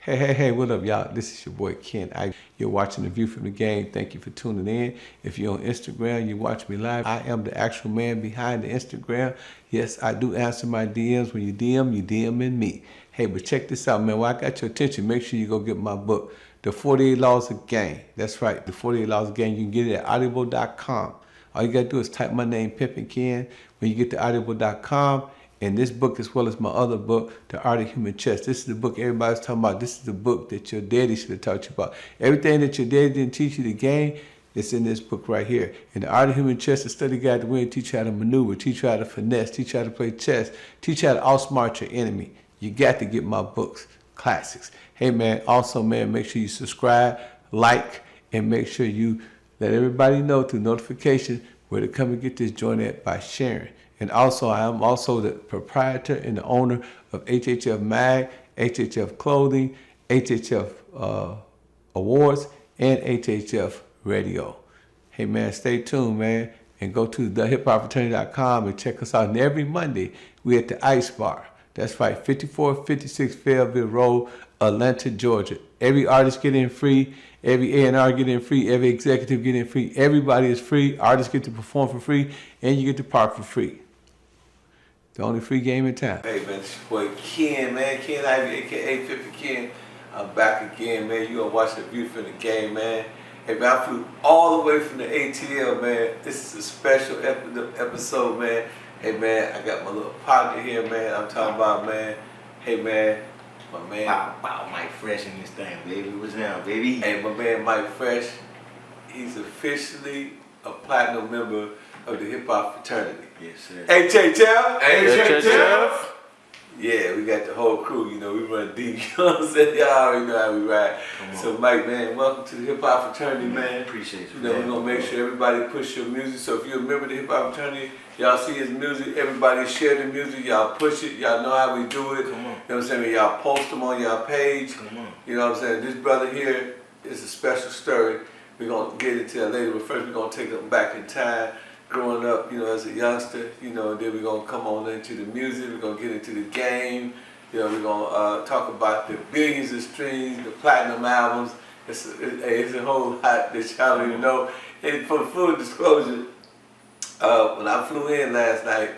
Hey, what up, y'all? This is your boy Ken. You're watching The View from the Game. Thank you for tuning in. If you're on Instagram, you watch me live. I am the actual man behind the Instagram. Yes, I do answer my DMs. When you DMing me. Hey, but check this out, man. While I got your attention, make sure you go get my book, The 48 Laws of Game. That's right, The 48 Laws of Game. You can get it at audible.com. All you got to do is type my name, Pimpin' Ken. When you get to audible.com, and this book, as well as my other book, The Art of Human Chess. This is the book everybody's talking about. This is the book that your daddy should have taught you about. Everything that your daddy didn't teach you the game, it's in this book right here. In The Art of Human Chess, a study guide to win, teach you how to maneuver, teach you how to finesse, teach you how to play chess, teach you how to outsmart your enemy. You got to get my books, classics. Hey, man, also, man, make sure you subscribe, like, and make sure you let everybody know through notification where to come and get this joint at by sharing. And also, I am also the proprietor and the owner of HHF Mag, HHF Clothing, HHF Awards, and HHF Radio. Hey, man, stay tuned, man, and go to thehiphopfraternity.com and check us out. And every Monday, we're at the Ice Bar. That's right, 5456 Fayetteville Road, Atlanta, Georgia. Every artist get in free. Every A&R get in free. Every executive get in free. Everybody is free. Artists get to perform for free, and you get to park for free. The only free game in town. Hey, man, it's your boy Ken, man. Ken Ivy, a.k.a. 50 Ken. I'm back again, man. You gonna watch The View from the Game, man. Hey, man, I flew all the way from the ATL, man. This is a special episode, man. Hey, man, I got my little partner here, man. I'm talking about, man. Hey, man, my man. Wow, Mykfresh in this thing, baby. What's down, baby? Hey, my man Mykfresh, he's officially a platinum member of the hip hop fraternity. Yes, sir. HHF. HHF. Yeah, we got the whole crew, you know, we run deep, you know what I'm saying? Y'all already know how we ride. So, Mike, man, welcome to the hip hop fraternity, man. Appreciate you, know, we're going to make sure everybody push your music. So, if you're a member of the hip hop fraternity, y'all see his music, everybody share the music, y'all push it, y'all know how we do it. Come on. You know what I'm saying? Y'all post them on y'all page. Come on. You know what I'm saying? This brother here is a special story. We're going to get into that later, but first we're going to take them back in time. Growing up, you know, as a youngster, you know, then we're going to come on into the music, we're going to get into the game, you know, we're going to talk about the billions of streams, the platinum albums. It's a whole lot that y'all don't even know. And for full disclosure, when I flew in last night,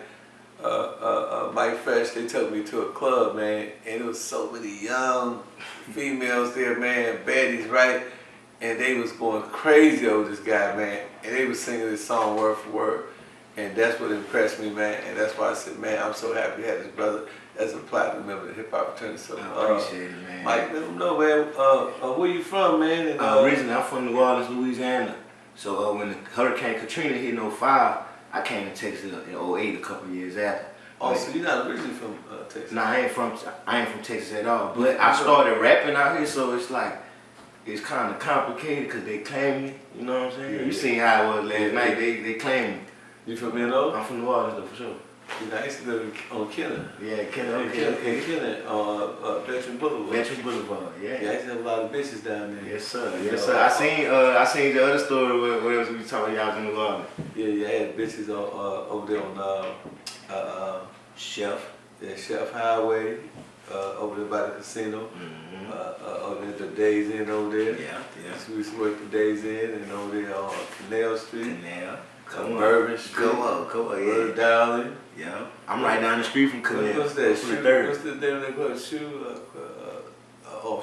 Mykfresh, they took me to a club, man, and there was so many young females there, man, baddies, right? And they was going crazy over this guy, man. And they was singing this song word for word. And that's what impressed me, man. And that's why I said, man, I'm so happy to have this brother as a platinum member of the hip hop fraternity. So, I appreciate it, man. Mike, let them know, man, where you from, man? And, originally, I'm from New Orleans, Louisiana. So when the Hurricane Katrina hit in 05, I came to Texas in 08, a couple of years after. Oh, so you're not originally from Texas? Nah, I ain't from Texas at all. But I started rapping out here, so it's like, it's kind of complicated because they claim me, you know what I'm saying? Yeah, you seen how it was last night, they claim me. You from NO? I'm from New Orleans though, for sure. You know, I used to live on Kenner. Yeah, Kenner, okay. Kenner, Veteran Boulevard. Veteran Boulevard, yeah. Yeah, I used to have a lot of bitches down there. Yes, sir, yes, sir. I seen the other story where we was talking y'all was in New Orleans. Yeah, I had bitches over there on Chef. Yeah, Chef Highway, over there by the casino. Over there, the Days Inn over there. Yeah. So we used to work the Days Inn, and over there on Canal Street. Come on. Bourbon Street. Go on, yeah. Darling. Yeah. I'm right down the street from Canal. What's that? From the Shoe? What's the name they call it? Shoe?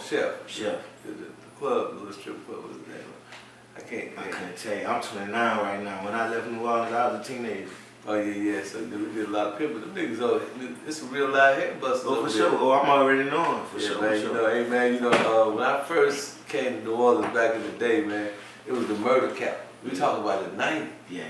Chef. Chef. The club, the little strip club was the name. I couldn't tell you. I'm 29 right now. When I left New Orleans, I was a teenager. Oh yeah. So we did a lot of people. Them niggas, it's a real live head busters. Oh, for sure. Oh, I'm already knowing. For sure. Man, for sure. You know, hey man, you know, when I first came to New Orleans back in the day, man, it was the murder capital. We talking about the 90s. Yeah.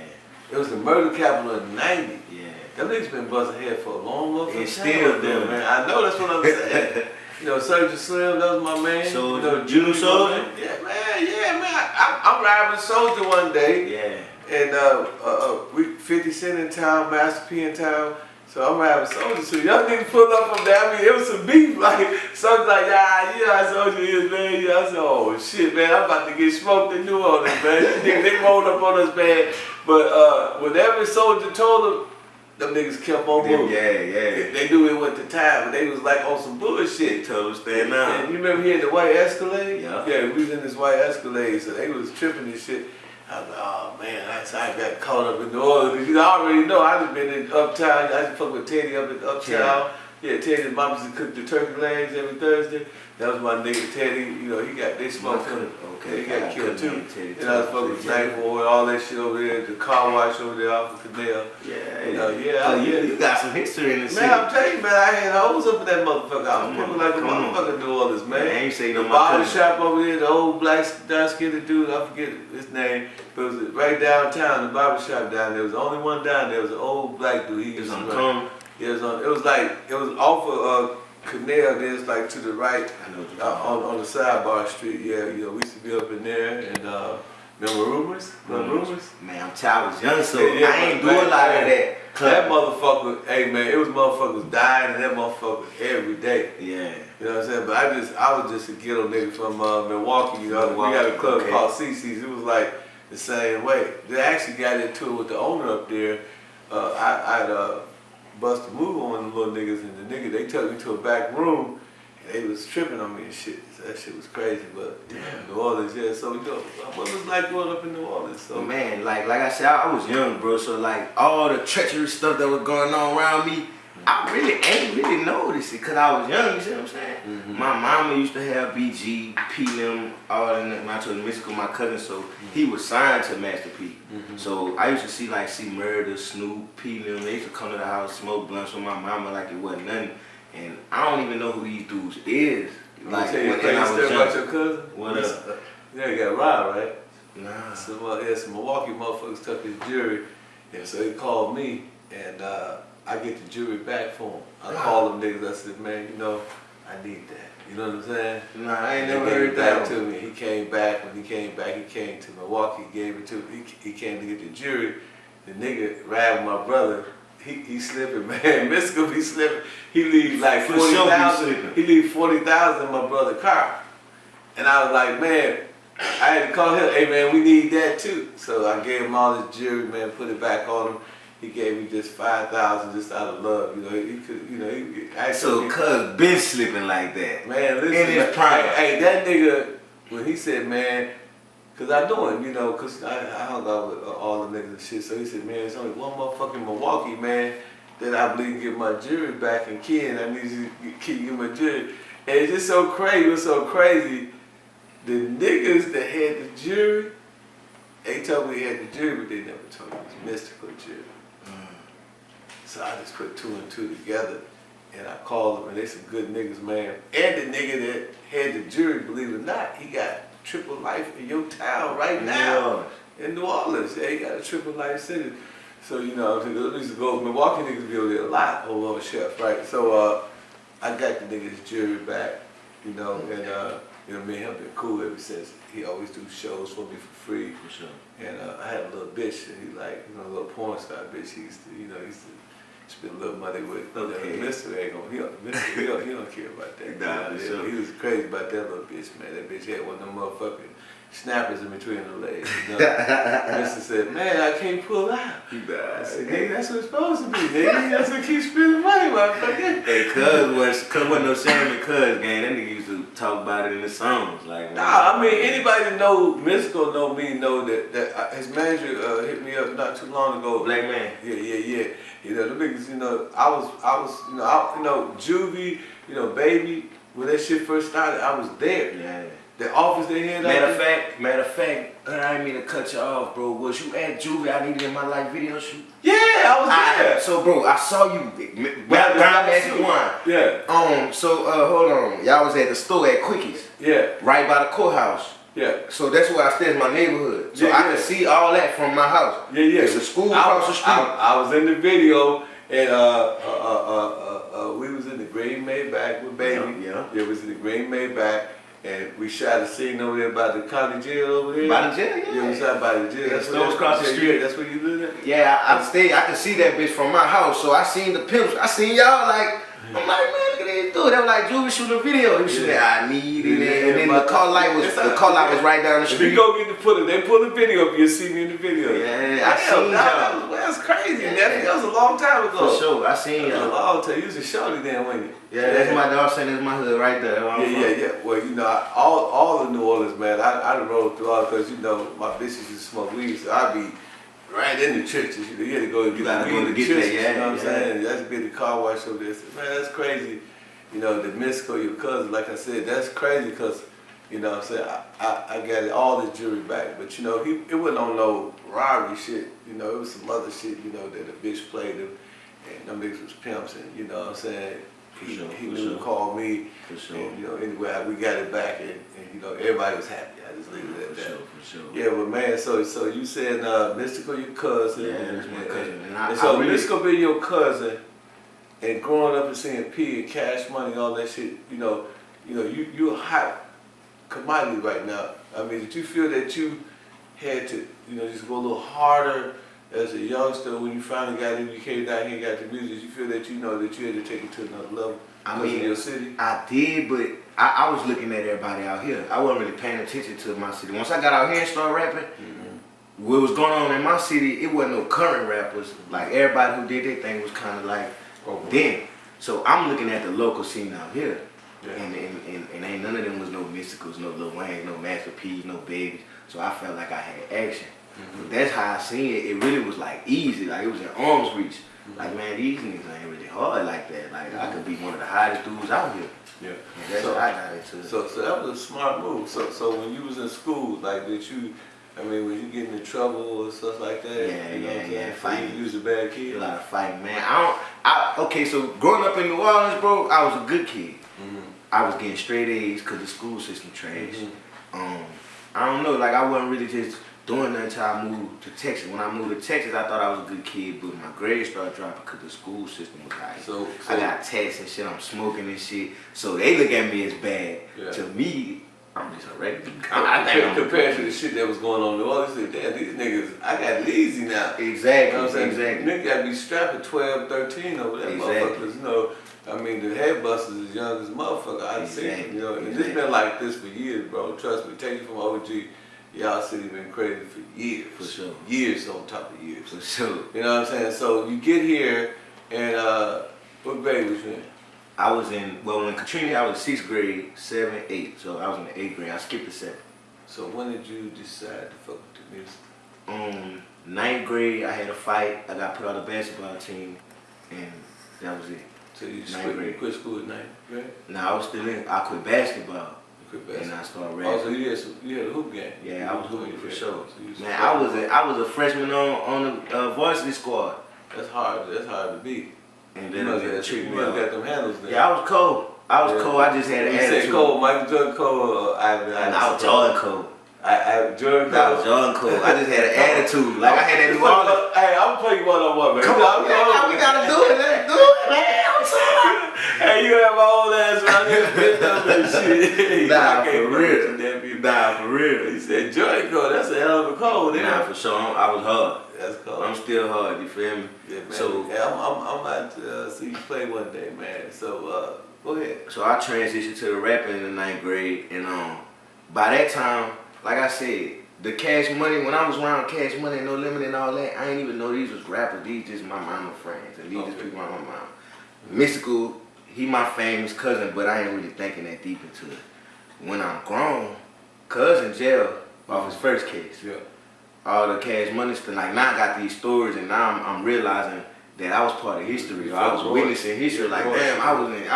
It was the murder capital of the 90s. Yeah. Them niggas been busting head for a long time. It's still there, man. I know, that's what I'm saying. You know, Surgeon Slim, that was my man. So, you know, Junior Soldier? Yeah, man. I'm riding with Soldier one day. Yeah. And we 50 Cent in town, Master P in town. So I'm riding with Soldier. So young niggas pulled up from there. I mean, it was some beef. Like, Soldier's like, yeah, Soldier is, man. Yeah, I said, oh, shit, man. I'm about to get smoked in New Orleans, man. They rolled up on us, man. But whenever Soldier told him, them niggas kept on moving. Yeah. They knew it went to time, but they was like on some bullshit. Told them stand down. And you remember he had the white Escalade? Yeah. Yeah, we was in this white Escalade, so they was tripping and shit. I was like, oh man, I got caught up in New Orleans. I already know, I just been in Uptown. I just fuck with Teddy up in Uptown. Yeah, Teddy's mom used to cook the turkey legs every Thursday. That was my nigga Teddy. You know, they smoked him. Okay, he got killed too. And I was fucking with Knife Boy, all that shit over there, the car wash over there off of Canal. You got some history in the city. Man, I'm telling you, man, I had hoes up in that motherfucker. I was looking like a motherfucker New Orleans, man. I ain't say no the barber shop over there, the old black dark-skinned dude, I forget his name, but it was right downtown, the barber shop down there. There was the only one down there. It was an old black dude. He was on Cone. Yeah, it was off of Canal, then it's like to the right, on the sidebar street. Yeah, you know, we used to be up in there, and remember Rumors? Man, I was young, so I ain't do a lot of that. That motherfucker, hey man, it was motherfuckers dying in that motherfucker every day. Yeah. You know what I'm saying? But I was just a ghetto nigga from Milwaukee, you know. We got a club called CC's. It was like the same way. They actually got into it with the owner up there. I'd bust a move on the little niggas, and the nigga, they took me to a back room, and they was tripping on me and shit. So that shit was crazy, but damn, New Orleans, yeah. So you know, what was like growing up in New Orleans? So man, like I said, I was young, bro. So like all the treacherous stuff that was going on around me, I really ain't really noticed it because I was young. You see what I'm saying? My mama used to have BG, P&M, all in the, when I told Mystikal, my cousin, so he was signed to Master P. So I used to see Murder, Snoop, P&M. They used to come to the house, smoke blunts with my mama like it wasn't nothing. And I don't even know who these dudes is. Like when I was young. About your cousin? What up? Yeah, you got robbed, right? Nah. So some Milwaukee motherfuckers took his jury, and so he called me, and I get the jury back for him. I called them niggas. I said, man, you know, I need that. You know what I'm saying? Nah, I ain't and never heard that to me. He came back. When he came back, he came to Milwaukee. Gave it to me. He came to get the jury. The nigga ride with my brother. He slipping, man. Mystikal be slipping. He leave like 40,000. He leave 40,000 in my brother's car. And I was like, man, I had to call him. Hey man, we need that too. So I gave him all his jury, man. Put it back on him. He gave me just 5,000 just out of love. You know, he could, you know, so cuz been slipping like that. Man, listen, in his prime. Hey, that nigga, when he said, man, cause I know him, you know, cause I hung out with all the niggas and shit. So he said, man, it's only one motherfucking Milwaukee, man, that I believe can get my jury back and Ken, I need you to keep my jury. And it's just so crazy, it was so crazy. The niggas that had the jury, they told me they had the jury, but they never told me it was Mystikal jury. So I just put two and two together, and I called them, and they some good niggas, man. And the nigga that had the jury, believe it or not, he got triple life in your town right now. In New Orleans. Yeah, he got a triple life sentence. So, you know, I used to go, Milwaukee niggas be over there a lot, over on Chef, right? So I got the nigga's jury back, you know, and you know, me and him been cool ever since. He always do shows for me for free. For sure. And I had a little bitch, and he like, you know, a little porn star bitch. He used to spend a little money with. Okay. Mr. ain't gonna, he don't care about that. Nah, sure. He was crazy about that little bitch, man. That bitch had one of them motherfucking snappers in between the legs. You know? Mr. said, man, I can't pull out. I said, nigga, that's what it's supposed to be, nigga. That's what keeps spending money, motherfucker. Hey, cuz wasn't no shame in cuz, gang. That nigga used to talk about it in the songs. Like, nah, I mean, anybody that know Mystikal know me know that his manager hit me up not too long ago. Black man. Yeah. You know, the niggas, you know, I was, you know, Juvie, you know, Baby, when that shit first started, I was there. Yeah. The office they had. Matter of fact, I didn't mean to cut you off, bro. Was you at Juvie? I needed in my life video shoot. Yeah, I was there. So, bro, I saw you down at one. Yeah. So, hold on. Y'all was at the store at Quickies. Yeah. Right by the courthouse. Yeah. So that's where I stay in my neighborhood. So I can see all that from my house. Yeah. It's a school across the street. I was in the video, and we was in the green Maybach with Baby. Yeah. We was in the green Maybach. And we shot a scene over there by the county jail over there. By the jail, yeah. Yeah, we shot by the jail. That's where across the street. That's where you live at? Yeah, I can see that bitch from my house. So I seen the pimps. I seen y'all like, I'm like, man, look at these dudes. They were like, Juvie shooting a video. He was shooting, I need it. And then and the car light was right down the If street. you go get they pull the video up, you'll see me in the video. Yeah, I seen y'all. That's crazy. That was a long time ago. For sure, I seen y'all. I'll tell you, was a shorty then, wasn't you? Yeah, that's my dog saying that's my hood right there. Yeah. Well, you know, all of New Orleans, man, I done rolled through all because, you know, my bitches used to smoke weed, so I be right in the churches. You had to go and get the weed in the churches, you know what I'm saying? That's be the car wash over there. Man, that's crazy. You know, the Mystikal, your cousin, like I said, that's crazy because, you know what I'm saying, I got all the jewelry back. But, you know, it wasn't on no robbery shit. You know, it was some other shit, you know, that a bitch played him. And them niggas was pimps and, you know what I'm saying, he knew to call me. For sure. And, you know, anyway, we got it back and, you know, everybody was happy. I just leave it at that. For sure. Yeah, but man, so you said Mystikal your cousin. Yeah, that's my cousin. And so Mystikal being your cousin and growing up and seeing P and Cash Money, all that shit, you're a hot commodity right now. I mean, did you feel that you had to, just go a little harder as a youngster when you finally got in, you came down here and got the music? Did you feel that that you had to take it to another level? I mean, in your city? I did, but I was looking at everybody out here. I wasn't really paying attention to my city. Once I got out here and started rapping, what was going on in my city, it wasn't no current rappers. Like, everybody who did their thing was kind of like then. So I'm looking at the local scene out here. Yeah. And ain't none of them was no Mystikals, no Lil Wayne, no Master P's, no Babies. So I felt like I had action. But that's how I seen it. It really was like easy. Like, it was in arm's reach. Like, man, these niggas ain't really hard like that. Like, I could be one of the hottest dudes out here. Yeah. And that's what I got into. So that was a smart move. So when you was in school, like, when you get into trouble or stuff like that? Yeah, fighting. You was a bad kid? A lot of fighting, man. Okay, so growing up in New Orleans, bro, I was a good kid. I was getting straight A's because the school system trash. I don't know, like, I wasn't really just doing nothing until I moved to Texas. When I moved to Texas, I thought I was a good kid, but my grades started dropping because the school system was high. So I got texts and shit, I'm smoking and shit. So they look at me as bad. Yeah. To me, I'm just a regular guy. Compared to the shit that was going on in New Orleans, damn, these niggas, I got lazy now. Exactly, you know what I'm saying? Exactly. Niggas got to be strapped at 12, 13 over there, motherfuckers, I mean, the head busters is young as motherfucker. I've seen it, and it's been like this for years, bro. Trust me, take it from OG. Y'all city been crazy for years. For sure. Years on top of years. For sure. You know what I'm saying? So you get here, and what grade was you in? I was in, when Katrina, I was 6th grade, 7, 8. So I was in the 8th grade. I skipped the 7th. So when did you decide to fuck with the music? 9th grade, I had a fight. I got put on the basketball team, and that was it. So you quit school at 9th grade? No, I was still in. I quit basketball. And I started rapping. Oh, so you had a hoop game? Yeah, I was hooping for sure. Man, I was a freshman on the varsity squad. That's hard to beat. And then you must got them handles there. Yeah, I was cold. I just had an attitude. You said cold, Michael Jordan cold, or Ivan? I was Jordan cold. Jordan cold? I was Jordan cold. I just had an attitude. Like, I had that New Orleans. Hey, I'm playing one-on-one, man. Come on, man. We gotta do it. Let's do it, man. I'm sorry. Hey, you have my old ass around here bent up and shit. Nah, for real. Nah, for real. You said Jordan cold. That's a hell of a cold. Nah, for sure. I was hard. That's cold. I'm still hard. You feel me? Yeah, man. So I'm about to see you play one day, man. So go ahead. So I transitioned to the rapping in the 9th grade, and by that time, like I said, the Cash Money, when I was around Cash Money and No Limit and all that, I didn't even know these was rappers. These just my mama friends, and these just people my mama. Mystikal, he my famous cousin, but I ain't really thinking that deep into it. When I'm grown, cuz in jail off his first case. Yeah. All the Cash Money stuff, like, now I got these stories, and now I'm realizing that I was part of history. I was witnessing history. Like, damn, I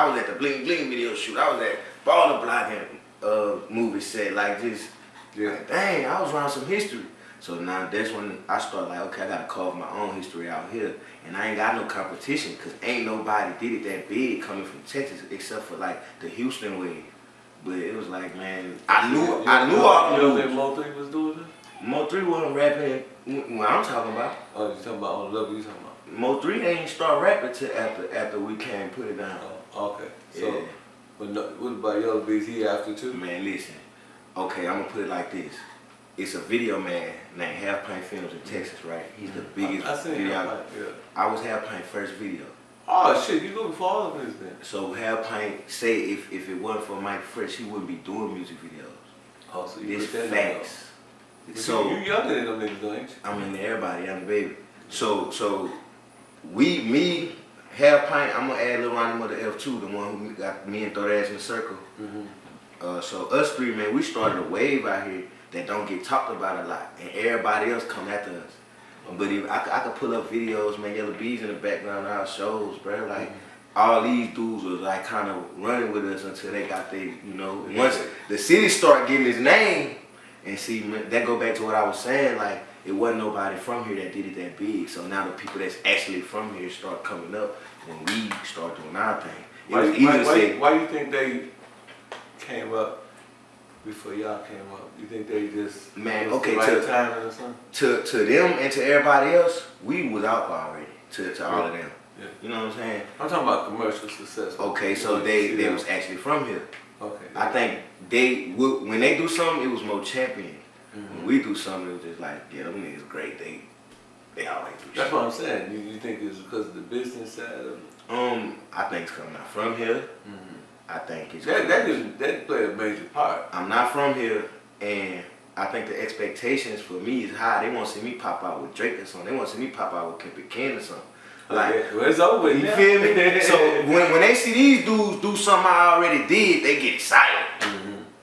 was at the Bling Bling video shoot. I was at Baller Block and movie set. Like, just, like, dang, I was around some history. So now that's when I start like, okay, I gotta carve my own history out here. And I ain't got no competition, because ain't nobody did it that big coming from Texas except for like the Houston wave. But it was like, man, I knew all the moves. Mo3 was doing this? Mo3 wasn't rapping when I'm talking about. Oh, you talking about on the level you talking about? Mo3 ain't start rapping till after we came put it down. Oh, okay. So, but what about Yellow Bees? He after too? Man, listen. Okay, I'm gonna put it like this. It's a video man named Half Pint Films in Texas, right? He's the biggest I seen video. Half Pint, yeah. I was Half Pint first video. Oh shit, you go before all of this then. So Hal Pint say if it wasn't for Mykfresh, he wouldn't be doing music videos. Oh, so you It's put that facts. So you younger than them niggas, though, ain't you? I mean everybody, I'm the baby. So me, Hal Pint, I'm gonna add Lil Ronnie Mother F2, the one who got me and Throw That Ass in the Circle. So us three, man, we started a wave out here that don't get talked about a lot, and everybody else come after us. But if I could pull up videos, man, Yellow Bees in the background of our shows, bro. Like all these dudes was like kind of running with us until they got their, you know. Once the city start getting his name, and see, that go back to what I was saying, like it wasn't nobody from here that did it that big. So now the people that's actually from here start coming up when we start doing our thing. It was easy to say. Why you think they came up before y'all came up? You think they just okay, right timing or something? To them and to everybody else, we was out already. To all of them. Yeah. You know what I'm saying? I'm talking about commercial success. Okay, so they was actually from here. Okay. I think when they do something, it was more champion. When we do something, it was just like, yeah, them niggas great. They always do shit. That's what I'm saying. You think it's because of the business side of it? I think it's coming out from here. I think it's that played a major part. I'm not from here, and I think the expectations for me is high. They want to see me pop out with Drake or something. They want to see me pop out with Pimpin' Ken or something. Like, well, it's over with. You feel me? So when they see these dudes do something I already did, they get excited.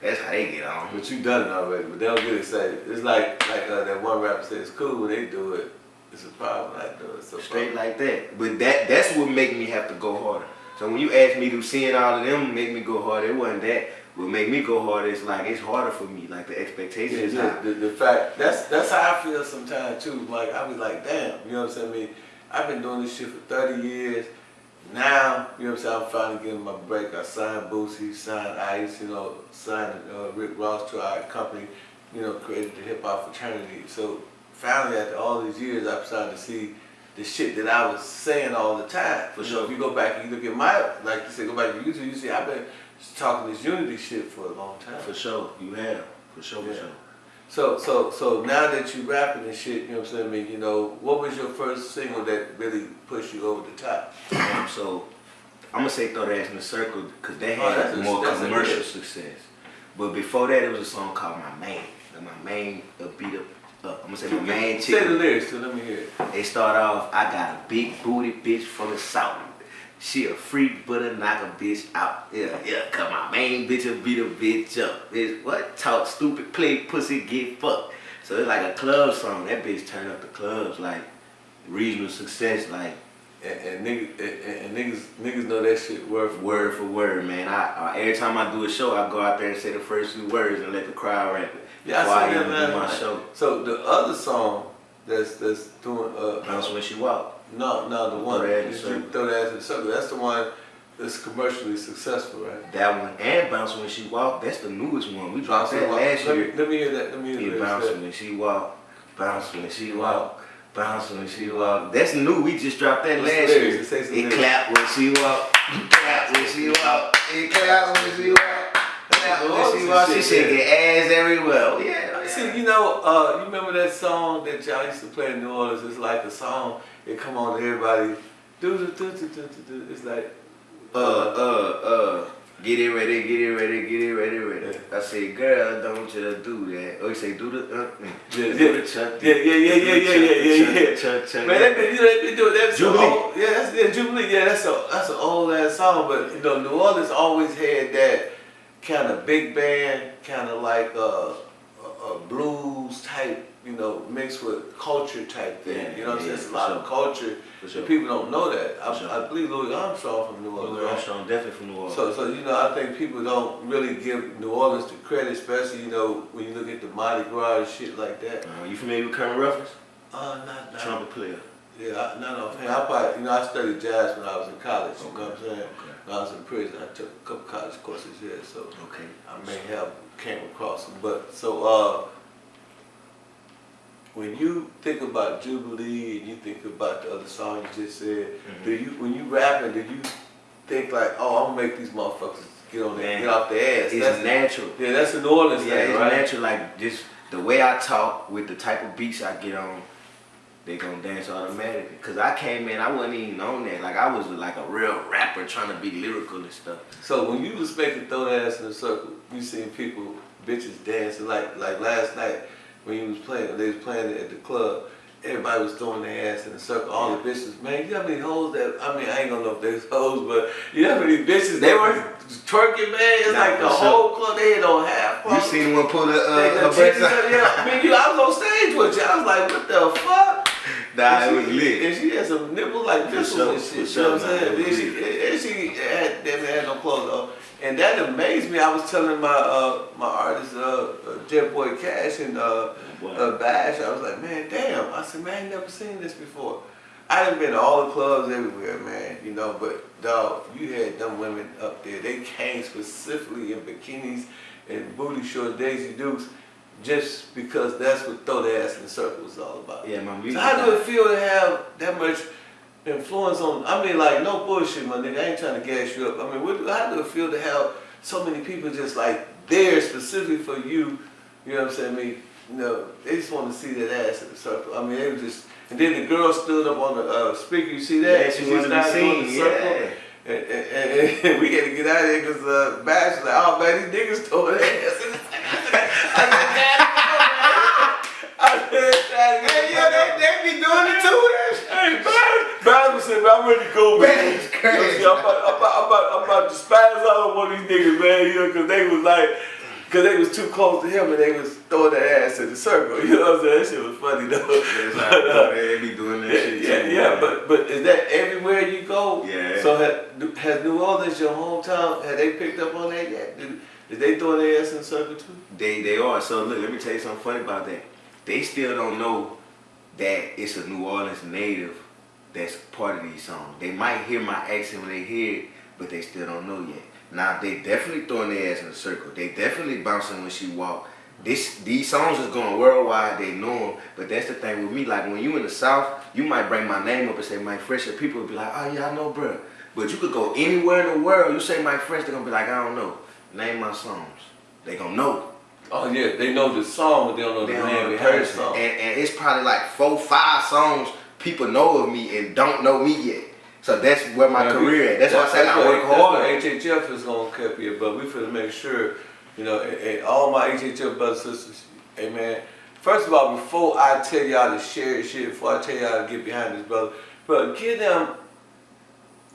That's how they get on. But you done it already, but they don't get excited. It's like that one rapper said, it's cool when they do it. It's a problem when I do it. So straight like that. But that's what make me have to go harder. So when you ask me to seeing all of them make me go harder, it wasn't that. What make me go harder is like it's harder for me. Like the expectation is high. The fact that's how I feel sometimes too. Like I be like, damn, you know what I'm saying? I mean, I've been doing this shit for 30 years. Now, you know what I'm saying, I'm finally getting my break. I signed Boosie, signed Ice, you know, signed Rick Ross to our company, you know, created the hip hop fraternity. So finally, after all these years, I'm starting to see the shit that I was saying all the time. For sure. If you go back and you look at my, like you said, go back to YouTube, you see I've been talking this unity shit for a long time. For sure, you have. For sure, for sure. So now that you rapping and shit, you know what I'm saying? I mean, you know, what was your first single that really pushed you over the top? So I'm gonna say Throw That Ass in the Circle because that had more commercial success. But before that, it was a song called My Main. And my main beat up. I'm gonna say my main chick. Say the lyrics, so let me hear it. They start off, I got a big booty bitch from the south. She a freak, but a knock a bitch out. Yeah, cause my main bitch will beat a bitch up. Bitch, what? Talk stupid, play pussy, get fucked. So it's like a club song. That bitch turn up the clubs, like regional success, like. And niggas know that shit word for word, man. I every time I do a show, I go out there and say the first few words and let the crowd rap it. Yeah, I see that, man. My show. So the other song that's doing Bounce When She Walk. No, the one Throw That Ass in the Circle. That's the one that's commercially successful, right? That one and Bounce When She Walk. That's the newest one. We dropped that last year. Let me hear that. Let me hear that. Bounce When She Walk. Bounce When She Walk. Bounce When She Walk. That's new. We just dropped that last year. It clap when she walk. Clap when she walk. It clap when she walk. Clap when she walk. She shaking ass everywhere. Oh, yeah. See, you know, you remember that song that y'all used to play in New Orleans? It's like a song. It come on to everybody. It's like get it ready, get it ready, get it ready, ready. I say, girl, don't you do that. Or you say, do the yeah. Man, they been doing that. Jubilee. That's Jubilee. Yeah, that's an old ass song. But you know, New Orleans always had that kind of big band, kind of like a blues type, you know, mixed with culture type thing. Yeah, you know what I'm saying? It's a lot of culture. Sure. People don't know that. I believe Louis Armstrong from New Orleans. Louis Armstrong definitely from New Orleans. So you know, I think people don't really give New Orleans the credit, especially, you know, when you look at the Mardi Gras and shit like that. You familiar with Colonel Ruffins? Not. Trumpet player. Yeah, I probably, you know, I studied jazz when I was in college, you know what I'm saying? When I was in prison, I took a couple college courses here, so I may have came across them. But so when you think about Jubilee and you think about the other song you just said, when you rapping, do you think like, oh, I'm gonna make these motherfuckers get on there, get off their ass? It's natural. Yeah, that's the New Orleans thing, it's right? natural. Like just the way I talk with the type of beats I get on, they gonna dance automatically. Cause I came in, I wasn't even on that. Like I was like a real rapper trying to be lyrical and stuff. So when you was making throw the ass in a circle, you seen people, bitches dancing like last night when you was playing, they was playing at the club. Everybody was throwing their ass in a circle. All the bitches, man. You know how many hoes that? I mean, I ain't gonna know if there's hoes, but you know how many bitches they were twerking, man. It's like the whole club. They had on half. You seen one pull her breast out? Yeah, I mean, I was on stage with you. I was like, what the fuck? Nah, it was lit. And she had some nipples like pistols and shit. You know what I'm saying? And she had no clothes on. And that amazed me. I was telling my my artist, Jet Boy Cash and Bash, I was like, man, damn. I said, man, I ain't never seen this before. I done been to all the clubs everywhere, man, you know, but dog, you had them women up there. They came specifically in bikinis and booty shorts, Daisy Dukes, just because that's what Throw the Ass in the Circle was all about. Yeah, my music. So how do it feel to have that much influence on, I mean, like, no bullshit, my nigga, I ain't trying to gas you up. I mean, how do it feel to have so many people just like there specifically for you, you know what I'm saying? I mean, you know, they just want to see that ass in the circle. I mean, they were just, and then the girl stood up on the speaker, you see that? Yeah, she wanted to be seen, yeah. And we had to get out of here because Bash was like, oh man, these niggas throwing their ass in the They be doing it too. Hey, Bash said, man, I'm ready to go, man. That's crazy. I'm about to spaz out on one of these niggas, man, you know, because they was like, because they was too close to him and they was throwing their ass in the circle. You know what I'm saying? That shit was funny though. They be doing that shit too. Yeah, but is that everywhere you go? Yeah. So has New Orleans, your hometown, have they picked up on that yet? Did they throw their ass in the circle too? They are. So look, let me tell you something funny about that. They still don't know that it's a New Orleans native that's part of these songs. They might hear my accent when they hear it, but they still don't know yet. Now they definitely throwing their ass in a circle. They definitely bouncing when she walk. These songs is going worldwide. They know them, but that's the thing with me. Like when you in the South, you might bring my name up and say Mykfresh, and people will be like, oh yeah, I know, bro. But you could go anywhere in the world, you say Mykfresh, they're gonna be like, I don't know. Name my songs. They gonna know. Oh yeah, they know the song, but they don't know the name behind the song. And it's probably like 4, 5 songs people know of me and don't know me yet. So that's where my career at. That's why I said I work hard. That's what HHF is going to keep you, but we finna make sure, you know, and all my HHF brothers and sisters, hey man, first of all, before I tell y'all to share shit, before I tell y'all to get behind this brother, give them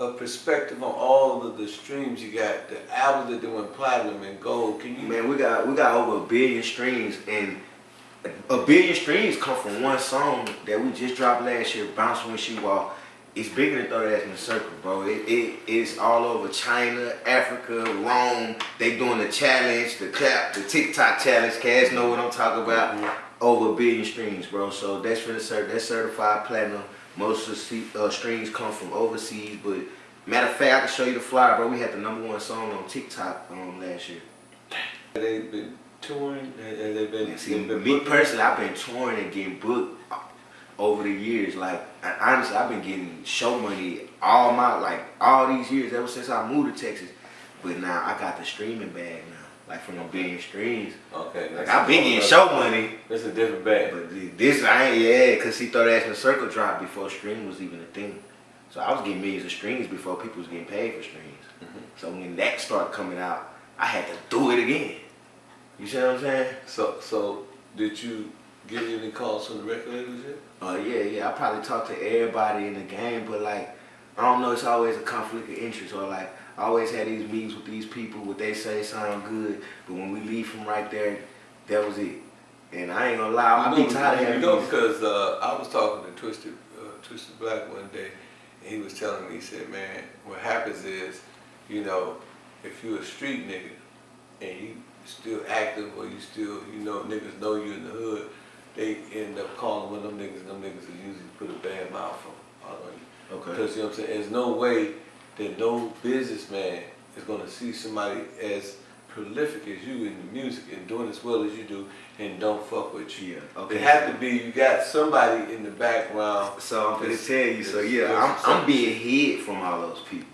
a perspective on all of the streams you got, the albums that they went platinum and gold. Can you? Man, we got over 1 billion streams, and 1 billion streams come from one song that we just dropped last year, Bounce When She Walk. It's bigger than Throw That Ass in the Circle, bro. It's all over China, Africa, Rome. They doing the challenge, the clap, the TikTok challenge. Cats know what I'm talking about. Over 1 billion streams, bro. So that's for that's certified platinum. Most of the streams come from overseas, but matter of fact, I can show you the flyer, bro. We had the #1 song on TikTok last year. They've been touring and they've been. See, me personally, I've been touring and getting booked over the years. Like honestly, I've been getting show money all these years ever since I moved to Texas. But now I got the streaming bag now. Like from 1 billion streams. Okay. Like I've been getting show money. That's a different bag. But this I ain't, cause he Throw That Ass in the Circle dropped before streaming was even a thing. So I was getting millions of streams before people was getting paid for streams. So when that started coming out, I had to do it again. You see what I'm saying? So did you get any calls from the record labels yet? Yeah. I probably talked to everybody in the game, but like I don't know, it's always a conflict of interest, or like I always had these meetings with these people, what they say sound good, but when we leave from right there, that was it. And I ain't gonna lie, I be tired of having because I was talking to Twisted Black one day, and he was telling me, he said, man, what happens is, you know, if you a street nigga and you still active or you still, you know, niggas know you in the hood, they end up calling one of them niggas, and them niggas will usually put a bad mouth on you. Okay. Because, you know what I'm saying, there's no way that no businessman is going to see somebody as prolific as you in the music and doing as well as you do and don't fuck with you. Yeah. Okay. It have to be, you got somebody in the background. So I'm gonna tell you, so yeah, I'm being hid from all those people.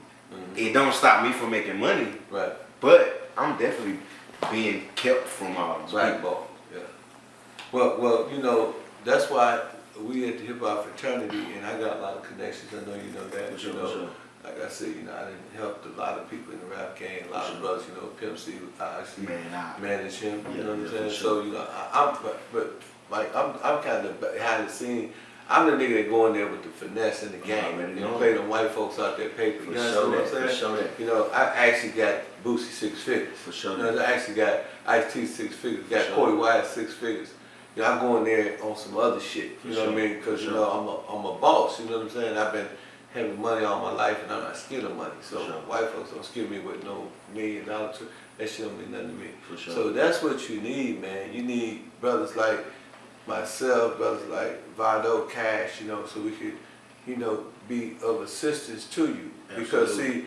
It don't stop me from making money. Right. But I'm definitely being kept from all those people. Yeah. Well, you know, that's why we at the hip hop fraternity, and I got a lot of connections. I know you know that. For sure, you know, for sure. like I said, you know, I done helped a lot of people in the rap game. A lot of brothers, you know, Pimp C, I actually managed him. You know what I'm saying? Sure. So you know, but like I'm kind of behind the scene. I'm the nigga that go in there with the finesse in the game and play them white folks out there paper. You know what I'm saying? For sure. You know, I actually got Boosie 6 figures. For sure. You know, I actually got Ice-T 6 figures. Got Corey Wyatt 6 figures. You know, I go in there on some other shit. You know what I mean? Because you know, I'm a boss. You know what I'm saying? I've been having money all my life, and I'm not scared of money. So white folks don't scare me with no $1 million. That shit don't mean nothing to me. For sure. So that's what you need, man. You need brothers like myself, brothers like Vado, Cash, you know, so we could, you know, be of assistance to you. Absolutely. Because see,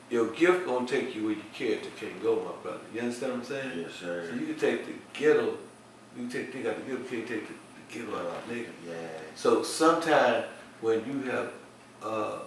your gift gonna take you where your character can't go, my brother. You understand what I'm saying? Yes, sir. So you can take the ghetto, you can take out the ghetto, you can't take the ghetto out of nigga. Yeah. So sometimes when you have a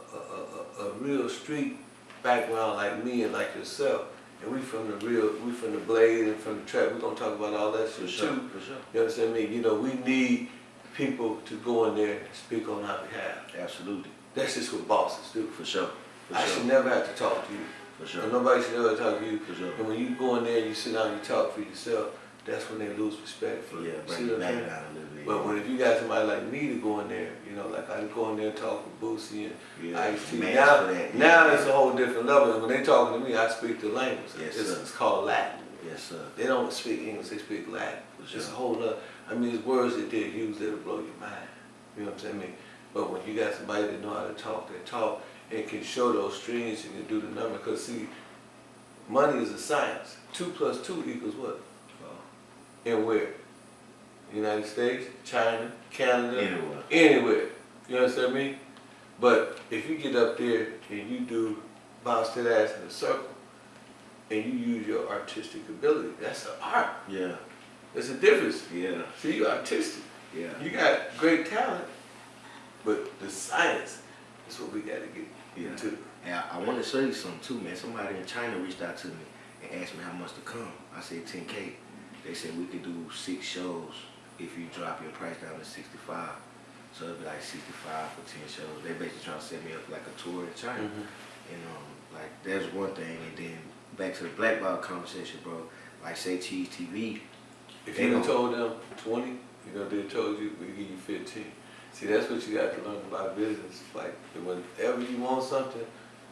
real street background like me and like yourself, and we from the blade and from the trap, we're gonna talk about all that shit too. For sure. You understand me? You know, we need people to go in there and speak on our behalf. Absolutely. That's just what bosses do. For sure. I should never have to talk to you. For sure. And nobody should ever talk to you. For sure. And when you go in there and you sit down and you talk for yourself, that's when they lose respect for you. Yeah, See bring what it I'm back saying? down a little bit. But when if you got somebody like me to go in there, you know, like I can go in there and talk with Boosie and Ice-T. Now it's a whole different level. And when they talking to me, I speak the language. Yes, It's called Latin. Yes, sir. They don't speak English, they speak Latin. Sure. It's a whole other, I mean, it's words that they use that'll blow your mind. You know what I'm saying? I mean, but when you got somebody that know how to talk, they talk and can show those strings and can do the number. Because see, money is a science. 2 + 2 = what? And where? United States, China, Canada, anywhere. You understand me? But if you get up there and you do bounce that ass in a circle and you use your artistic ability, that's an art. Yeah. There's a difference. Yeah. See, you're artistic. Yeah. You got great talent, but the science is what we got to get into. And I want to show you something too, man. Somebody in China reached out to me and asked me how much to come. I said 10K. They said we could do 6 shows if you drop your price down to 65. So it'd be like 65 for 10 shows. They basically trying to set me up like a tour in China. And like there's one thing, and then back to the blackball conversation, bro. Like say Cheese TV. If you had told them 20, you know, they told you we give you 15. See, that's what you got to learn about business. Like whenever you want something,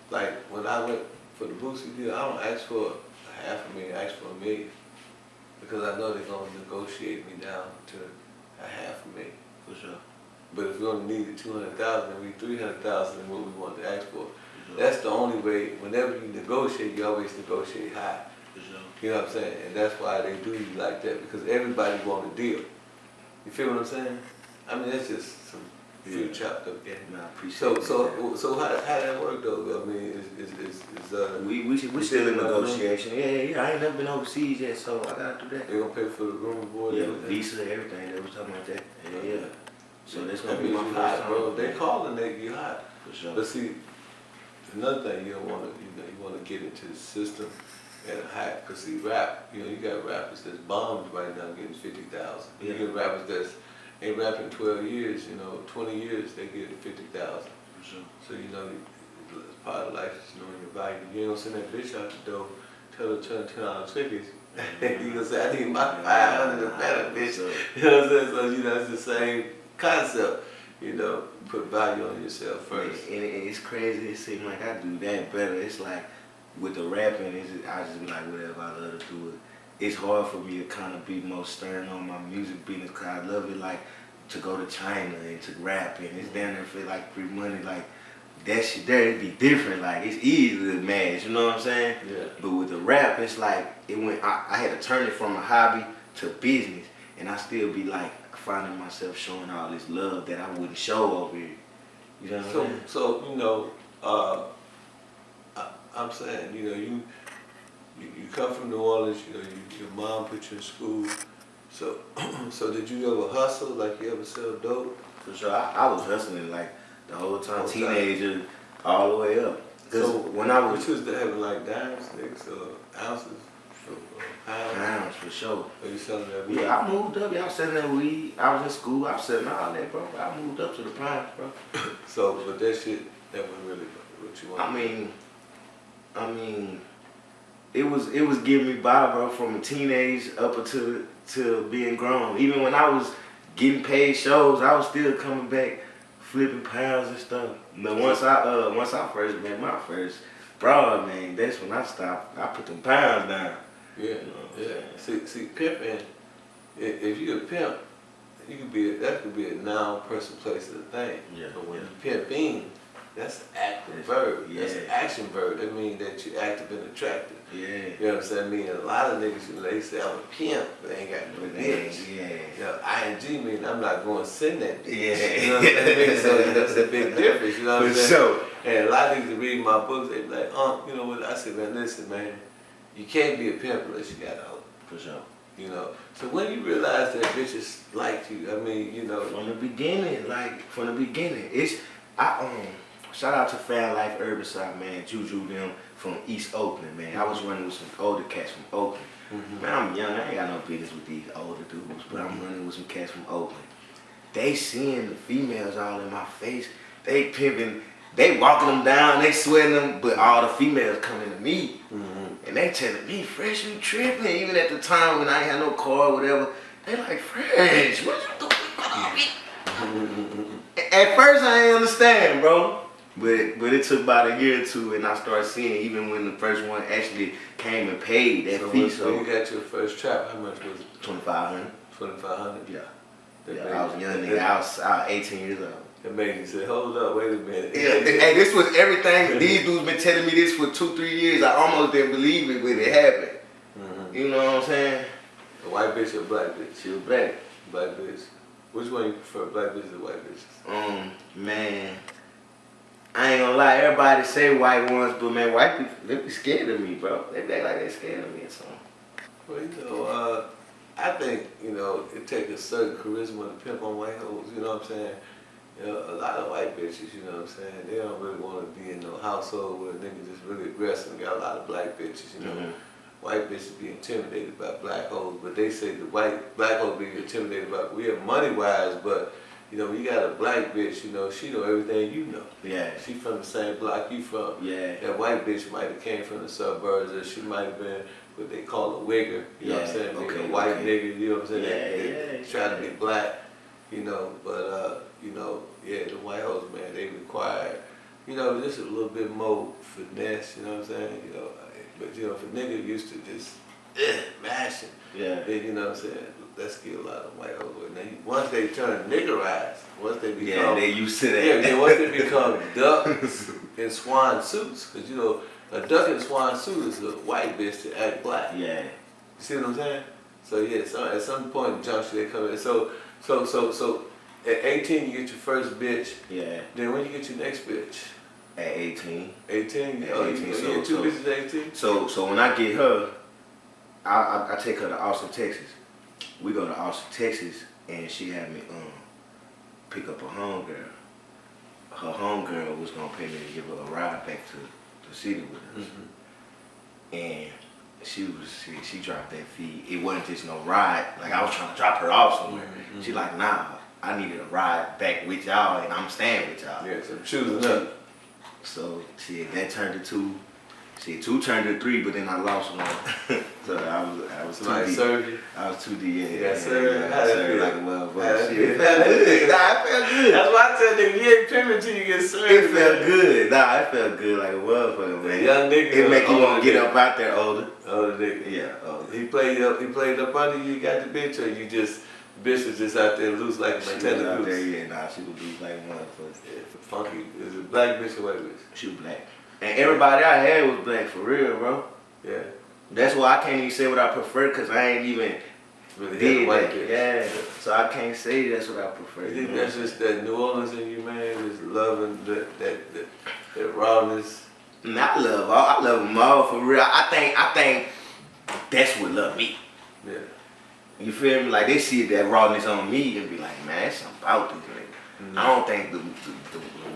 like when I went for the Boosie deal, I don't ask for $500,000, I ask for $1 million. Because I know they're going to negotiate me down to $500,000. For sure. But if we only needed 200,000 and we 300,000 and what we wanted to ask for, that's the only way. Whenever you negotiate, you always negotiate high. For sure. You know what I'm saying? And that's why they do you like that, because everybody want a deal. You feel what I'm saying? I mean, that's just some few chopped up game. Man, I appreciate it. So how that work though? I mean, we still in negotiation. Yeah. I ain't never been overseas yet, so I gotta do that. They gonna pay for the room and board? Yeah, visa, everything. They was talking about that. Yeah. So that's gonna be my my hot, first bro. time. They calling, they get hot. For sure. But see, another thing you don't want to, you want to get into the system at a hype. Cause see, rap, you got rappers that's bombed right now getting 50,000. You get rappers that's ain't rapping 12 years, 20 years, they get 50,000. For sure. So it's part of life is knowing your value. You ain't gonna send that bitch out the door, tell her to turn $10 tickets. You gonna say, I need my 500 or better, bitch. You know what I'm saying? So it's the same concept. Put value on yourself first. And it's crazy. It seems like I do that better. It's like with the rapping, I just be like, whatever, I love to do it. It's hard for me to kind of be more stern on my music business because I love it, like, to go to China and to rap, and it's down there for, like, free money. Like, that shit there, it'd be different. Like, it's easy to manage, you know what I'm saying? Yeah. But with the rap, it's like, I had to turn it from a hobby to business, and I still be, like, finding myself showing all this love that I wouldn't show over here. You know what I'm saying? So, I'm saying, you come from New Orleans, your mom put you in school. So did you ever hustle, like you ever sell dope? For sure, I was hustling like the whole time, teenager, all the way up. Cause when I was having like dimes, niggas, ounces, Pounds? Pounds for sure. Are you selling that weed? Yeah, I moved up. Y'all selling that weed. I was in school. I was selling all that, bro. I moved up to the pounds, bro. So, but that shit, that wasn't really what you wanted. I mean, it was getting me by, bro, from a teenage up until to being grown. Even when I was getting paid shows, I was still coming back, flipping pounds and stuff. But once I first met my first broad, man, that's when I stopped. I put them pounds down. Yeah, You know what I'm saying? See, pimping. If you a pimp, you could be that could be a noun, person, place, or thing. Yeah. But when you pimping, that's an active verb. Yeah. That's an action verb. That means that you're active and attractive. Yeah. You know what I'm saying? I mean, a lot of niggas, they say I'm a pimp, but they ain't got no bitch. Yeah. You know, ing mean I'm not going to send that bitch. Yeah. You know what I'm saying? So that's a big difference. You know what I'm For saying? sure. And a lot of niggas that read my books, they be like, you know what? I said, man, listen, man, you can't be a pimp unless you got a hoe. For sure. You know, so when you realize that bitches like you, I mean, you know, From the beginning, it's shout out to Fan Life Urban Side, man, Juju them from East Oakland, man. I was running with some older cats from Oakland. Man, I'm young, I ain't got no business with these older dudes, but I'm running with some cats from Oakland. They seeing the females all in my face, they pimping, they walking them down, they sweating them, but all the females coming to me. And they telling me, Fresh, you tripping. Even at the time when I ain't had no car or whatever, they like, Fresh, what you doing? At first I ain't understand, bro. But it took about a year or two, and I started seeing, even when the first one actually came and paid that fee. So when you got your first trap, how much was it? $2,500. $2,500? Yeah. I was a young nigga. I was 18 years old. That made you say, hold up, wait a minute. Yeah, hey, this was everything. These dudes been telling me this for 2-3 years. I almost didn't believe it when it happened. You know what I'm saying? A white bitch or a black bitch? She was black. Black bitch. Which one you prefer, black bitches or white bitches? Man, I ain't gonna lie. Everybody say white ones, but man, white people, they be scared of me, bro. They act like they scared of me or something. Well, you know, I think, you know, it takes a certain charisma to pimp on white hoes, you know what I'm saying? You know, a lot of white bitches, you know what I'm saying, they don't really want to be in no household where a nigga just really aggressive and got a lot of black bitches, you know. White bitches be intimidated by black hoes, but they say the black hoes be intimidated by, we have money-wise, but, you know, when you got a black bitch, you know, she know everything you know. Yeah. She from the same block you from. Yeah. That white bitch might have came from the suburbs, or she might have been what they call a wigger, you know what I'm saying? Okay, a white nigga, you know what I'm saying? Yeah, They try to be black, you know, but, you know, yeah, the white hoes, man, they require, you know, just a little bit more finesse, you know what I'm saying? You know, but, you know, if a nigga used to just mashing, then, you know what I'm saying? Let's get a lot of white hoes. Now, once they turn niggerized, once they become, they used to that. Yeah, once they become ducks in swan suits, because, you know, a duck in a swan suit is a white bitch that act black. Yeah. You see what I'm saying? So yeah, so at some point in junction they come in. So at 18 you get your first bitch. Yeah. Then when you get your next bitch? At 18. 18? At Oh, 18. you get two bitches at 18? So when I get her, I take her to Austin, Texas. We go to Austin, Texas, and she had me pick up a homegirl. Her homegirl was gonna pay me to give her a ride back to the city with us. And she dropped that fee. It wasn't just no ride. Like, I was trying to drop her off somewhere. She like, nah, I needed a ride back with y'all, and I'm staying with y'all. Yeah, so choosing up. So that turned to 2. Two turned to 3, but then I lost one. So I was Somebody 2D. served you? I was 2D. Yeah, sir. I served like a motherfucker. Shit. It felt good. Nah, it felt good. That's why I tell niggas, you ain't pimping until you get served. It felt good. Nah, it felt good like a motherfucker, man. Young nigga. It make you want to get up out there older. Older nigga. Yeah, older. He played up under you, got the bitch, or you just, the bitch was just out there loose like a She was tennis out loose? there, yeah, nah, she was loose like a motherfucker. Yeah, funky. Is it black bitch or white bitch? She was black. And everybody I had was black, for real, bro. Yeah. That's why I can't even say what I prefer, because I ain't even Really did white that. bitch. Yeah, so I can't say that's what I prefer. You think that's just that New Orleans in you, man? Just loving that rawness? I love them all, for real. I think that's what love me. Yeah. You feel me? Like, they see that rawness on me and be like, man, that's something about this nigga. I don't think the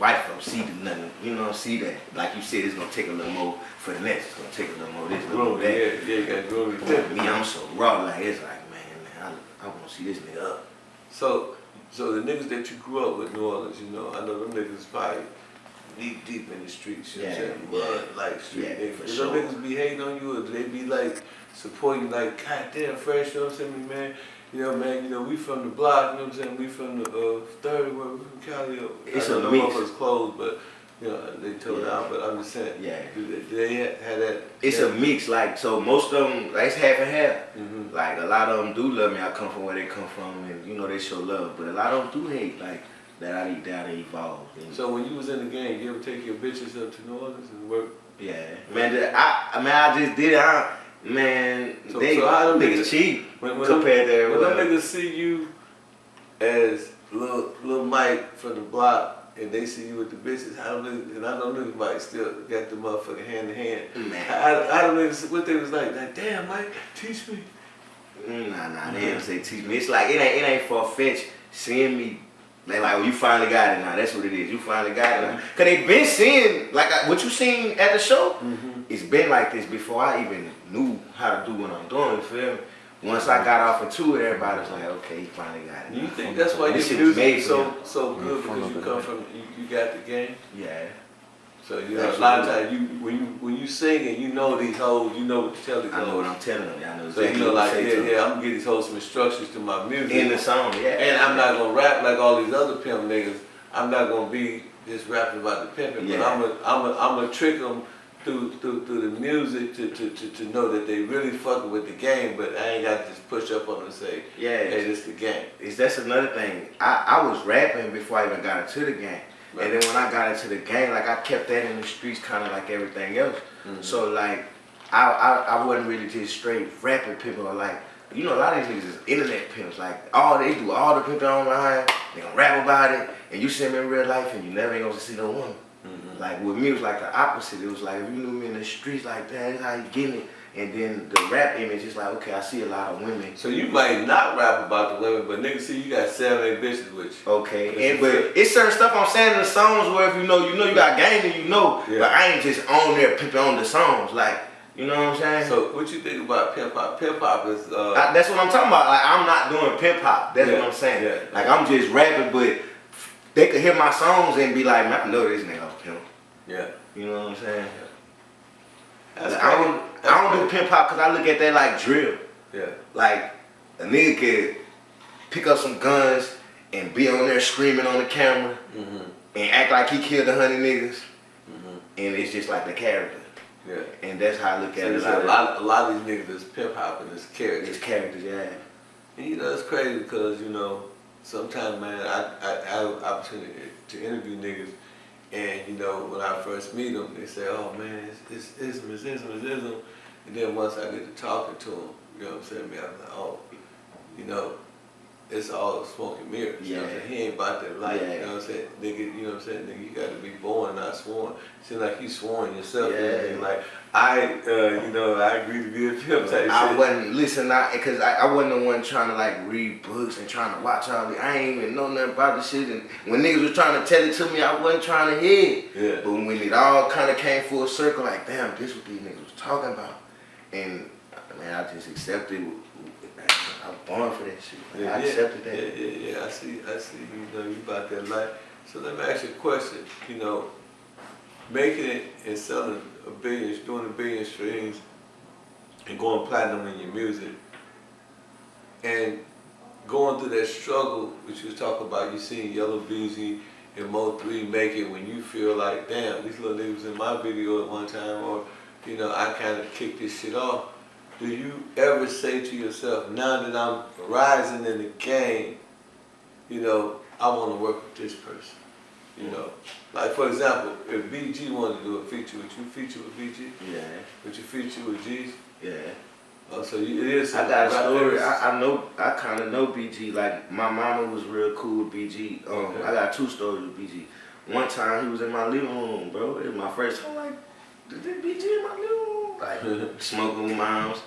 wife don't see nothing, you know, see that. Like you said, it's gonna take a little more finesse. It's gonna take a little more this, a little more that. Yeah, you gotta grow with Me, I'm so raw, like it's like, man, I wanna see this nigga up. So the niggas that you grew up with, New Orleans, you know, I know them niggas probably deep in the streets, you know what I'm saying? Blood, like street niggas. For Do sure. them niggas be hating on you, or do they be like supporting, like, God damn, Fresh, you know what I'm saying, man? You know, man, you know, we from the block, you know what I'm saying? We from the third, where we from Cali. It's I know a the mix. motherfuckers closed, but you know, they tore down. But I'm just saying, do they have that? It's a mix, like, so most of them, like, it's half and half. Like, a lot of them do love me. I come from where they come from, and you know, they show love. But a lot of them do hate, like, that I need that evolve. So when you was in the game, you ever take your bitches up to New Orleans and work? Yeah, man. I just did it. Man, so how them niggas cheap compared to when them niggas see you as little Mike from the block and they see you with the bitches, how them niggas, and I know niggas might still got the motherfucking hand in hand. Man, how them niggas, what they was like, damn Mike, teach me. Nah, they didn't say teach me. It's like it ain't far-fetched seeing me. They like, well, you finally got it now. That's what it is. You finally got it now. Cause they been seeing, like what you seen at the show, it's been like this before I even knew how to do what I'm doing, you feel me? Once I got off into it, everybody was like, okay, he finally got it. You think that's why your music is so good because you come from, you got the game? Yeah. So you know, a lot of times when you sing and you know these hoes, you know what to tell these hoes. I know what I'm telling them. I know exactly. So you know, like I'm gonna give these hoes some instructions to my music in the song. Yeah. And I'm not gonna rap like all these other pimp niggas. I'm not gonna be just rapping about the pimping, but I'm gonna trick them through the music to know that they really fucking with the game. But I ain't got to just push up on them and say, hey, this the game. That's another thing. I was rapping before I even got into the game. Right. And then when I got into the game, like I kept that in the streets kind of like everything else. So like, I wasn't really just straight rapping pimping, or like, you know, a lot of these niggas is internet pimps. Like, they do all the pimping online, they gonna rap about it, and you see them in real life and you never ain't gonna see no woman. Like with me, it was like the opposite. It was like, if you knew me in the streets like that, that's how you get it. And then the rap image is like, okay, I see a lot of women. So you might not rap about the women, but niggas see you got 7, 8 bitches with you. Okay, but it's certain stuff I'm saying in the songs where if you know you got game and you know, but I ain't just on there pimping on the songs, like, you know what I'm saying? So what you think about pimp hop? Pimp hop is that's what I'm talking about. Like, I'm not doing pimp hop. That's what I'm saying. Yeah. Like, I'm just rapping, but they could hear my songs and be like, man, I know this nigga off pimp. Yeah. You know what I'm saying? That's I don't do pimp hop because I look at that like drill. Yeah. Like, a nigga could pick up some guns and be on there screaming on the camera and act like he killed 100 niggas, and it's just like the character. Yeah. And that's how I look at it. A lot of these niggas is pimp hopping as characters. It's characters, yeah. And you know, it's crazy because, you know, sometimes, man, I have an opportunity to interview niggas, and, you know, when I first meet them, they say, oh, man, it's ism. And then once I get to talking to them, you know what I'm saying, man, I'm like, oh, you know, it's all smoke and mirrors. You know what I'm saying? He ain't about that life, you know what I'm saying? Nigga, you know what I'm saying? Nigga, you got to be born, not sworn. Seems like you sworn yourself. Yeah. Like, you know, I agree to be a pimp type I wasn't, because I wasn't the one trying to like read books and trying to watch all the, I ain't even know nothing about the shit. And when niggas was trying to tell it to me, I wasn't trying to hear it. Yeah. But when it all kind of came full circle, like, damn, this what these niggas was talking about. And, man, I just accepted. I was born for that shit. I accepted that. Yeah. I see. You know, you about that life. So let me ask you a question. You know, making it and selling doing $1 billion streams, and going platinum in your music, and going through that struggle, which you was talking about. You seen Yellow Beezy and Mo3 make it when you feel like, damn, these little niggas in my video at one time, or, you know, I kind of kicked this shit off. Do you ever say to yourself, now that I'm rising in the game, you know, I want to work with this person? You know, like, for example, if BG wanted to do a feature, would you feature with BG? Yeah. Would you feature with G's? Yeah. Oh, so it is. I got a story. I kind of know BG. Like, my mama was real cool with BG. I got 2 stories with BG. One time he was in my living room, bro. It was my first time. Like, is that BG in my living room? Like, smoking with moms.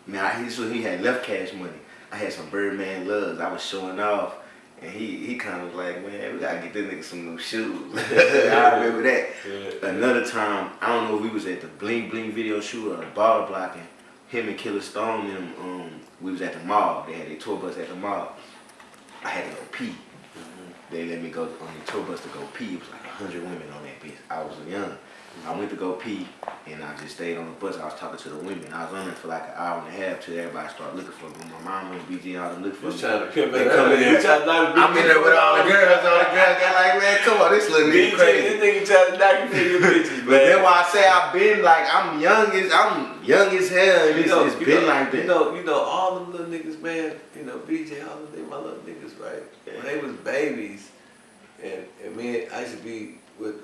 Man, he had left Cash Money. I had some Birdman loves. I was showing off. And he kind of like, man, we gotta get this nigga some new shoes. I remember that. Yeah. Another time, I don't know if we was at the Bling Bling video shoot or the Baller Block, and him and Killer Stone and we was at the mall. They had their tour bus at the mall. I had to go pee. They let me go on the tour bus to go pee. It was like 100 women on that bitch. I was young. I went to go pee, and I just stayed on the bus. I was talking to the women. I was on there for like an hour and a half till everybody started looking for me. My mama and BG and all them looking for me. Trying to pimp it. I'm in there with all the girls. All the girls got like, man, come on, this little nigga crazy. This nigga trying to knock you for your bitches, man. But that's why I say I've been like, I'm young as hell, and it's been like that. You know, all them little niggas, man. You know, BJ, all of them, my little niggas, right? Yeah. When they was babies, and me, I used to be with,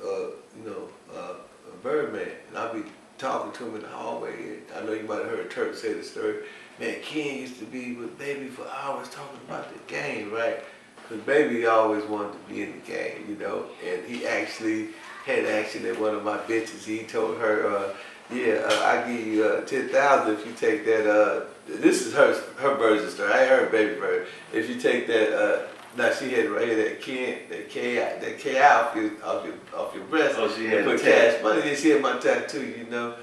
Birdman, and I'll be talking to him in the hallway. I know you might have heard Turk say the story. Man, Ken used to be with Baby for hours talking about the game, right? Because Baby always wanted to be in the game, you know. And he actually had action at one of my bitches. He told her, I give you 10,000 if you take that. This is her version story. I ain't heard Baby version. If you take that. Now she had right here that K off your breast. Oh, she had put cash money. Then she had my tattoo. You know,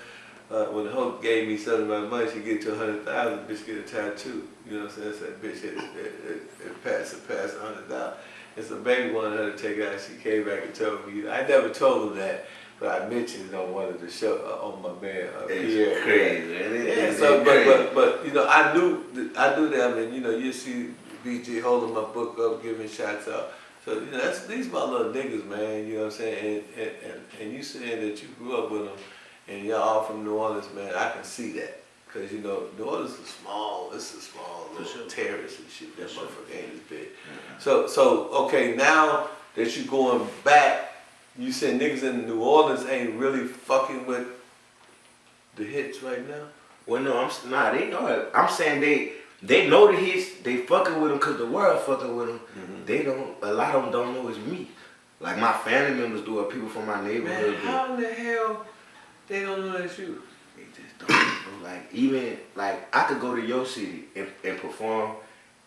when the hoe gave me some of my money, she get to 100,000. Bitch get a tattoo. You know what I'm saying? So that bitch it passed $100,000. And so Baby wanted her to take it out. She came back and told me. I never told her that, but I mentioned it on one of the show on my man Pierre. Crazy. Yeah. So but you know I knew that. I mean, you know, you see BG holding my book up, giving shots out. So, you know, these my little niggas, man, you know what I'm saying? And you saying that you grew up with them and y'all all from New Orleans, man, I can see that. Because, you know, New Orleans is small. It's a small little terrace and shit. That motherfucker ain't as big. So, okay, now that you going back, you said niggas in New Orleans ain't really fucking with the hits right now? Well, no, they know it. I'm saying they know the hits, they fucking with them because the world fucking with them. Mm-hmm. A lot of them don't know it's me. Like my family members do it, people from my neighborhood. Man, how in the hell they don't know that's you? They just don't know. Like, even, like, I could go to your city and perform,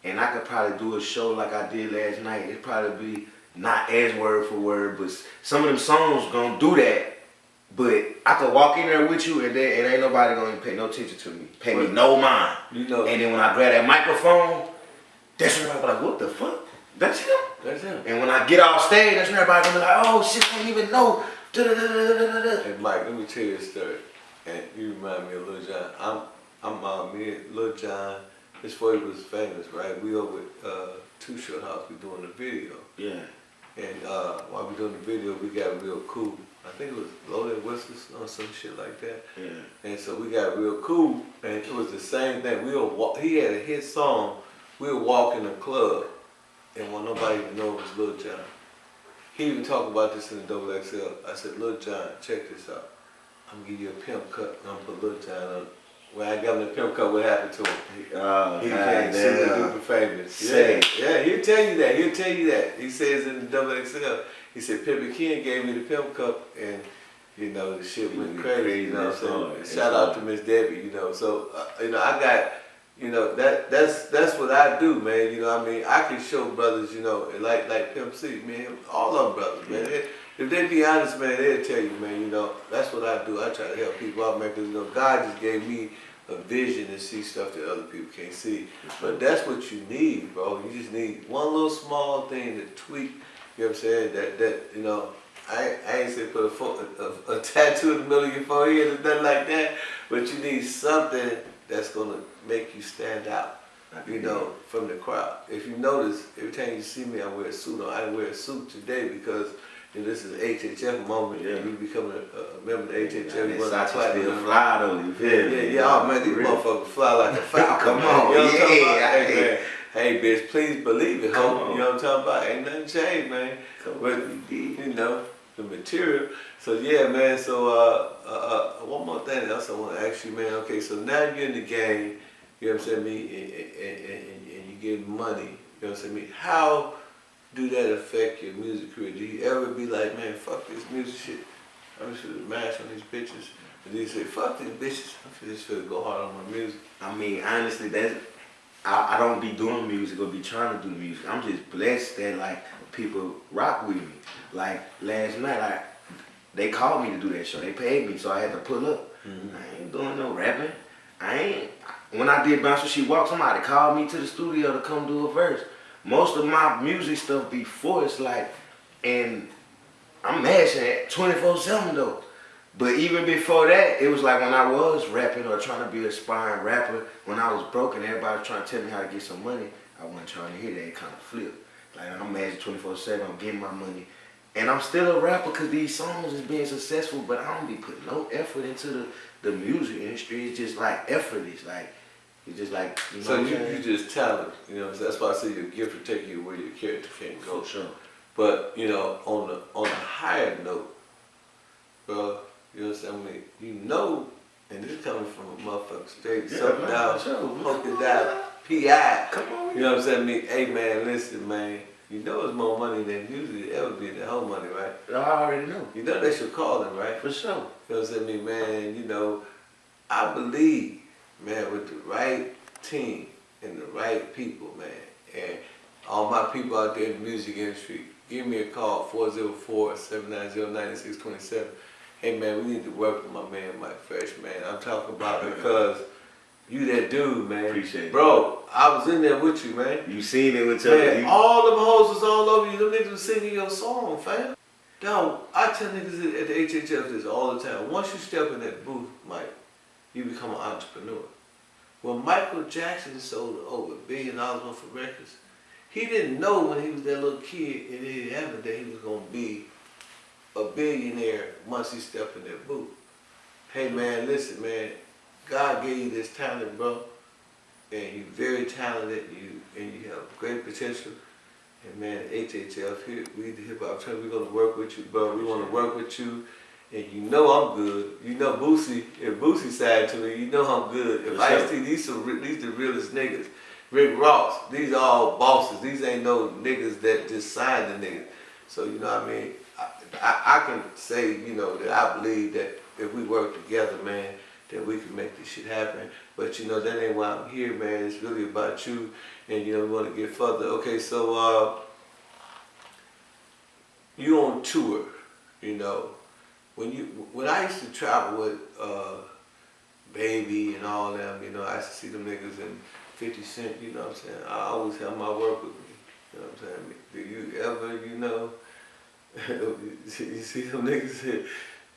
and I could probably do a show like I did last night. It'd probably be not as word for word, but some of them songs gonna do that. But I could walk in there with you and then ain't nobody gonna pay no attention to me. Pay me no mind. You know. And then when I grab that microphone, that's when everybody like, what the fuck? That's him? That's him. And when I get off stage, that's when everybody gonna be like, oh shit, I didn't even know. And Mike, let me tell you a story. And you remind me of Lil Jon. Me and Lil Jon, this boy was famous, right? We over at Too Short House, we doing the video. Yeah. And while we doing the video, we got real cool. I think it was Loaded Whistles or some shit like that. Yeah. And so we got real cool, and it was the same thing. He had a hit song. We would walk in the club, and when nobody even know it was Lil Jon. He even talked about this in the XXL. I said, Lil Jon, check this out. I'm gonna give you a pimp cut. I'm gonna put Lil Jon on. When I got him the pimp cut, what happened to him? He became super duper famous. Yeah, he'll tell you that. He'll tell you that. He says in the XXL. He said, Pimpin' Ken gave me the pimp cup, and, you know, the shit went crazy, you know what I'm saying? Shout out to Miss Debbie, you know. So, you know, I got, you know, that's what I do, man. You know what I mean? I can show brothers, you know, like Pimp C, man, all of them brothers, man. If they be honest, man, they'll tell you, man, you know, that's what I do. I try to help people out, man, because, you know, God just gave me a vision to see stuff that other people can't see. But that's what you need, bro. You just need one little small thing to tweak. You know what I'm saying? That you know, I ain't say put a tattoo in the middle of your forehead or nothing like that, but you need something that's gonna make you stand out, you know, from the crowd. If you notice, every time you see me, I wear a suit on. I didn't wear a suit today because, you know, this is an HHF moment. Yeah. You becoming a member of the HHF. You still fly though, you feel me? Yeah. Oh man, these motherfuckers fly like a falcon. Come on, you know what I'm talking about? Hey, man. Hey, bitch, please believe it, homie. You know what I'm talking about? Ain't nothing changed, man. But, you know, the material. So, yeah, man, so one more thing else I want to ask you, man. Okay, so now you're in the game, you know what I'm saying, and you get money, you know what I'm saying, how do that affect your music career? Do you ever be like, man, fuck this music shit, I'm just gonna mash on these bitches? And do you say, fuck these bitches, I'm just gonna go hard on my music? I mean, honestly, that's I don't be doing music or be trying to do music. I'm just blessed that like people rock with me. Like last night, they called me to do that show. They paid me, so I had to pull up. I ain't doing no rapping. I ain't. When I did Bounce When She Walks, somebody called me to the studio to come do a verse. Most of my music stuff be forced, like, and I'm mashing it 24/7 though. But even before that, it was like when I was rapping or trying to be an aspiring rapper, when I was broke and everybody was trying to tell me how to get some money, I wasn't trying to hear that. It kind of flipped. Like I'm mashing 24/7, I'm getting my money. And I'm still a rapper because these songs is being successful, but I don't be putting no effort into the music industry. It's just like effortless. Like, it's just like, you know. So you just talent, you know. That's why I say your gift will take you where your character can't go. For sure. But you know, on a higher note, bro, you understand me? You know, and this coming from a motherfucker straight, something down, poking down, PI. Come on. You know what I'm saying? Me, hey man, listen, man. You know it's more money than usually ever be than home money, right? I already know. You know they should call them, right? For sure. You know what I'm saying? Me, man, you know, I believe, man, with the right team and the right people, man, and all my people out there in the music industry, give me a call, 404-790-9627. Hey man, we need to work with my man Mykfresh, man. I'm talking about because you that dude, man. Appreciate it. Bro, I was in there with you, man. You seen it with your Man, all them hoes was all over you. Them niggas was singing your song, fam. Dog, I tell niggas at the HHF this all the time. Once you step in that booth, Mike, you become an entrepreneur. When Michael Jackson sold over $1 billion worth of records, he didn't know when he was that little kid in Indiana that he was gonna be a billionaire once he stepped in that booth. Hey man, listen man, God gave you this talent, bro, and you're very talented, and you have great potential. And man, HHF, here, we the hip hop trend, we're gonna work with you, bro. We wanna work with you, and you know I'm good. You know Boosie, if Boosie side to me, you know I'm good. If Ice-T, these the realest niggas. Rick Ross, these are all bosses. These ain't no niggas that just signed the niggas. So you know what I mean? I can say, you know, that I believe that if we work together, man, that we can make this shit happen. But you know, that ain't why I'm here, man. It's really about you, and you know, we want to get further. Okay, so you on tour, you know. When I used to travel with Baby and all them, you know, I used to see them niggas and 50 Cent, you know what I'm saying? I always have my work with me, you know what I'm saying? Do you ever, you know, you see them niggas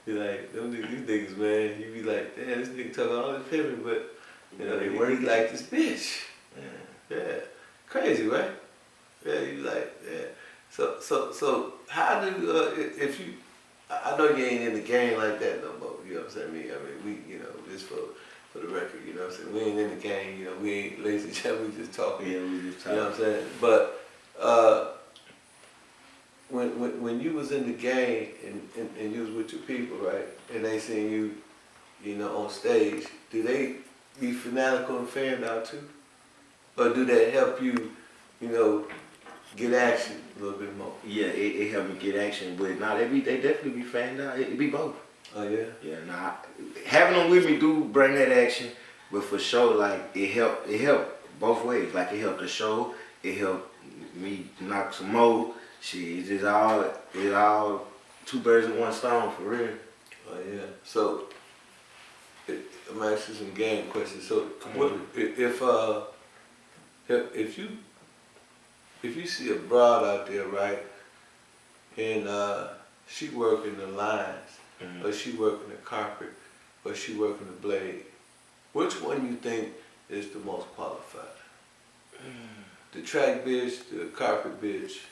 be like, these niggas, man, you be like, damn, this nigga talking all this pimping, but, you know, they work like this bitch. Yeah. Crazy, right? Yeah, you like, yeah. So how do, if you, I know you ain't in the game like that no more, you know what I'm saying? I mean, we, you know, just for the record, you know what I'm saying? We ain't in the game, you know, we ain't lazy chat, we just talking. Yeah, we just talking. You know what I'm saying? But when you was in the game and you was with your people, right? And they seen you, you know, on stage, do they be fanatical and fanned out too? Or do that help you, you know, get action a little bit more? Yeah, it helped me get action, but nah, they definitely be fanned out. It be both. Oh yeah? Yeah, nah. Having them with me do bring that action, but for sure, like it helped both ways. Like it helped the show, it helped me knock some more. Shit, it's all two birds with one stone for real. Oh yeah. So I'm asking some game questions. So what if you see a broad out there, right, and she working the lines, or she working the carpet, or she working the blade, which one you think is the most qualified? The track bitch, the carpet bitch,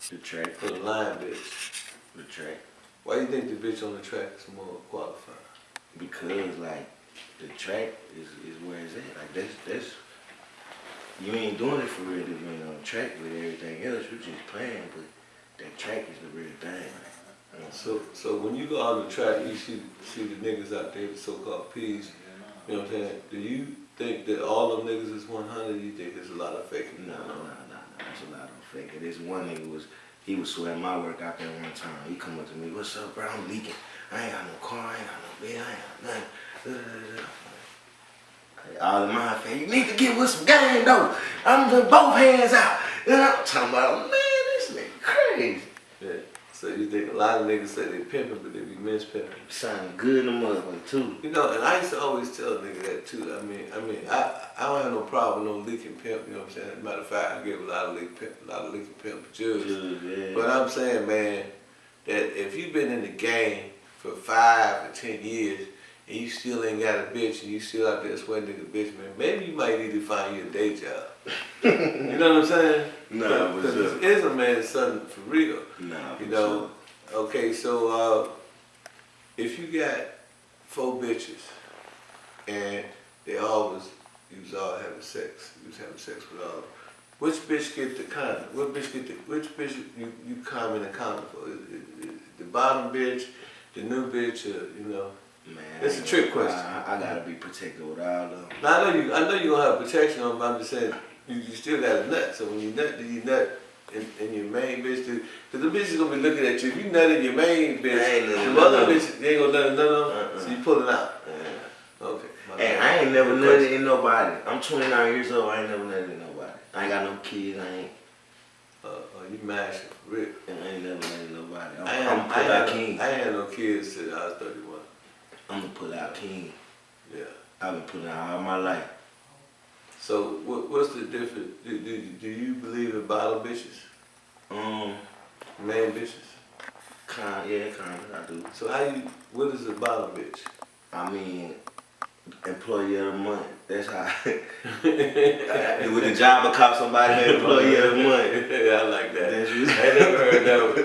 The track. or the line bitch? The track. Why do you think the bitch on the track is more qualified? Because like the track is where it's at. Like that's you ain't doing it for real if you ain't on the track with everything else. You just playing, but that track is the real thing. So when you go on the track, you see the niggas out there, the so-called P's. You know what I'm saying? Do you think that all them niggas is 100? You think there's a lot of faking? No. There's a lot of faking. This one nigga he was sweating my work out there one time. He come up to me, what's up, bro? I'm leaking. I ain't got no car, I ain't got no bed, I ain't got nothing. All in my face, you need to get with some game though. I'm putting both hands out. And I'm talking about, man, this nigga crazy. Yeah. So you think a lot of niggas say they pimping, but they be mispimping. Sound good in the motherfucker too. You know, and I used to always tell a nigga that too. I mean, I don't have no problem with no leaking pimp. You know what I'm saying? As a matter of fact, I give a lot of leaking pimp judges. Yeah. But I'm saying, man, that if you've been in the game for 5 or 10 years and you still ain't got a bitch and you still out there sweating nigga bitch, man, maybe you might need to find you a day job. You know what I'm saying? Nah, because this is a man's son for real. Nah, you know. Sure. Okay, so if you got 4 bitches and they always, you was all having sex. You was having sex with all of them. Which bitch get the condom? Which bitch you comment and comment for? The bottom bitch, the new bitch, you know? Man, it's a trick question. I gotta be protected with all of them. Now, I know you gonna have protection on them, but I'm just saying you still got a nut. So when you nut in your main bitch, because the bitch is gonna be looking at you. If you nut in your main bitch, the other bitch, they ain't gonna nut on them, so you pull it out. Yeah. Okay. And I ain't never nutted in nobody. I'm 29 years old, I ain't never nutted in nobody. I ain't got no kids, I ain't. You mashing for real. And I ain't never nutted nobody. I'm pull out king. I ain't had no kids till I was 31. I'm gonna pull out king. Yeah. I've been pulling out all my life. So what's the difference? Do you believe in bottom bitches? Man bitches? Kinda, I do. So what is a bottom bitch? I mean, employee of the month. That's how. With the job will call somebody employee of the month. Yeah, I like that. I never heard that one.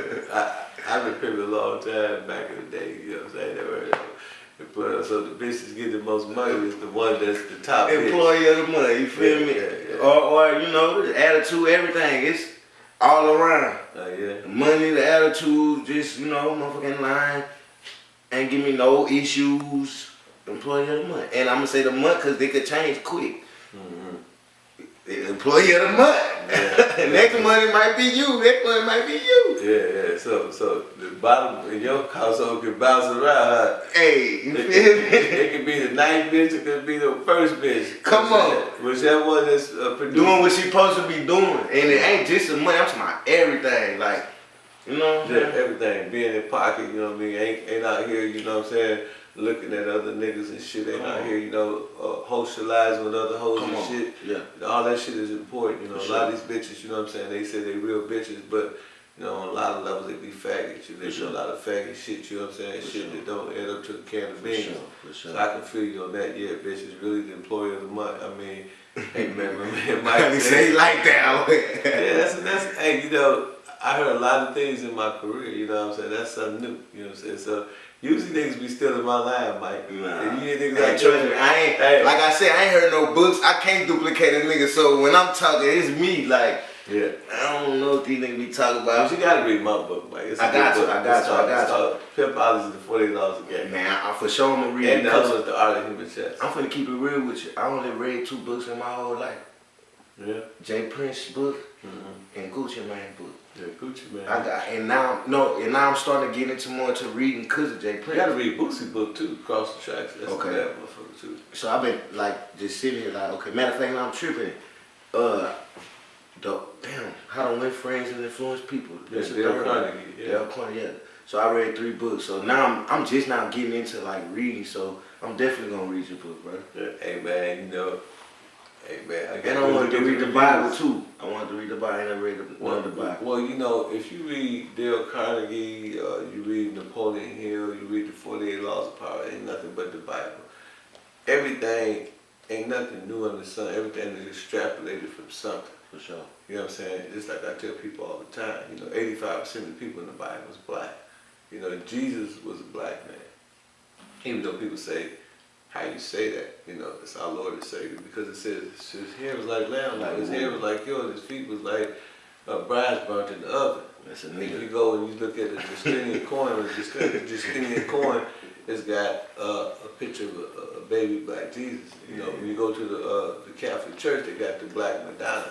I've been pimping a long time back in the day. You know what I'm saying? I never heard that one. But, so the bitches get the most money is the one that's the top employee bitch. of the month. You feel me? Yeah. Or you know, the attitude, everything. It's all around. Yeah. The money, the attitude, just you know, motherfucking line. Ain't give me no issues. Employee of the month. And I'm gonna say the month because they could change quick. Employee of the month. Yeah. Next month it might be you. Next month it might be you. Yeah. So the bottom in your household can bounce around. Huh? Hey, you feel me? It could be the ninth bitch. It could be the first bitch. Come on. Whichever one that's producing. Doing what she supposed to be doing, and it ain't just the money. I'm talking about everything. Like, you know what I'm saying? Everything. Being in pocket. You know what I mean? Ain't out here. You know what I'm saying? Looking at other niggas and shit, ain't out here, you know, socializing with other hoes and shit. Yeah. All that shit is important, you know. For a lot of these bitches, you know what I'm saying, they say they real bitches, but, you know, on a lot of levels they be faggots. They do a lot of faggot shit, you know what I'm saying, shit that don't add up to a can of beans. For sure. So I can feel you on that, yeah, bitch is really the employee of the month. I mean, hey man, my man Mike say it like that. Yeah, that's, hey, you know, I heard a lot of things in my career, you know what I'm saying, that's something new, you know what I'm saying, so. Usually niggas be stealing my line, Mike. Nah. You niggas hey, trust me, I ain't, like I said, I ain't heard no books. I can't duplicate a nigga, so when I'm talking, it's me. Like, yeah. I don't know what these niggas be talking about. But you gotta read my book, Mike. I got you. Pimp Policy is $40 a game. Man, I for sure I'm gonna read and the other one's The Art of Human Chess. I'm finna keep it real with you. I only read 2 books in my whole life. Yeah. Jay Prince book and Gucci Mane book. Yeah, Gucci Mane. And now I'm starting to get into reading because of Jay Prince. You gotta read Boosie's book too, Cross the Tracks. That's okay. That motherfucker too. So I've been like just sitting here like, okay, matter of fact, now I'm tripping. How to Win Friends and Influence People. That's Dale Carnegie. Dale Carnegie, yeah. So I read 3 books. So now I'm just now getting into like reading. So I'm definitely gonna read your book, bro. Yeah. Hey man, you know. Hey man, and I wanted to read the Bible too. I wanted to read the Bible. I ain't read the Bible. Well, you know, if you read Dale Carnegie, you read Napoleon Hill, you read the 48 Laws of Power, ain't nothing but the Bible. Everything ain't nothing new under the sun. Everything is extrapolated from something. For sure. You know what I'm saying? Just like I tell people all the time. You know, 85% of the people in the Bible was black. You know, Jesus was a black man. Even though people say, how you say that, you know, it's our Lord and Savior, because it says his hair was like lamb, his hair was like yours, his feet was like brass burnt in the oven. That's a nigga. If you go and you look at the Justinian coin, the Justinian coin has got a picture of a baby black Jesus. You know, when you go to the Catholic Church, they got the black Madonna.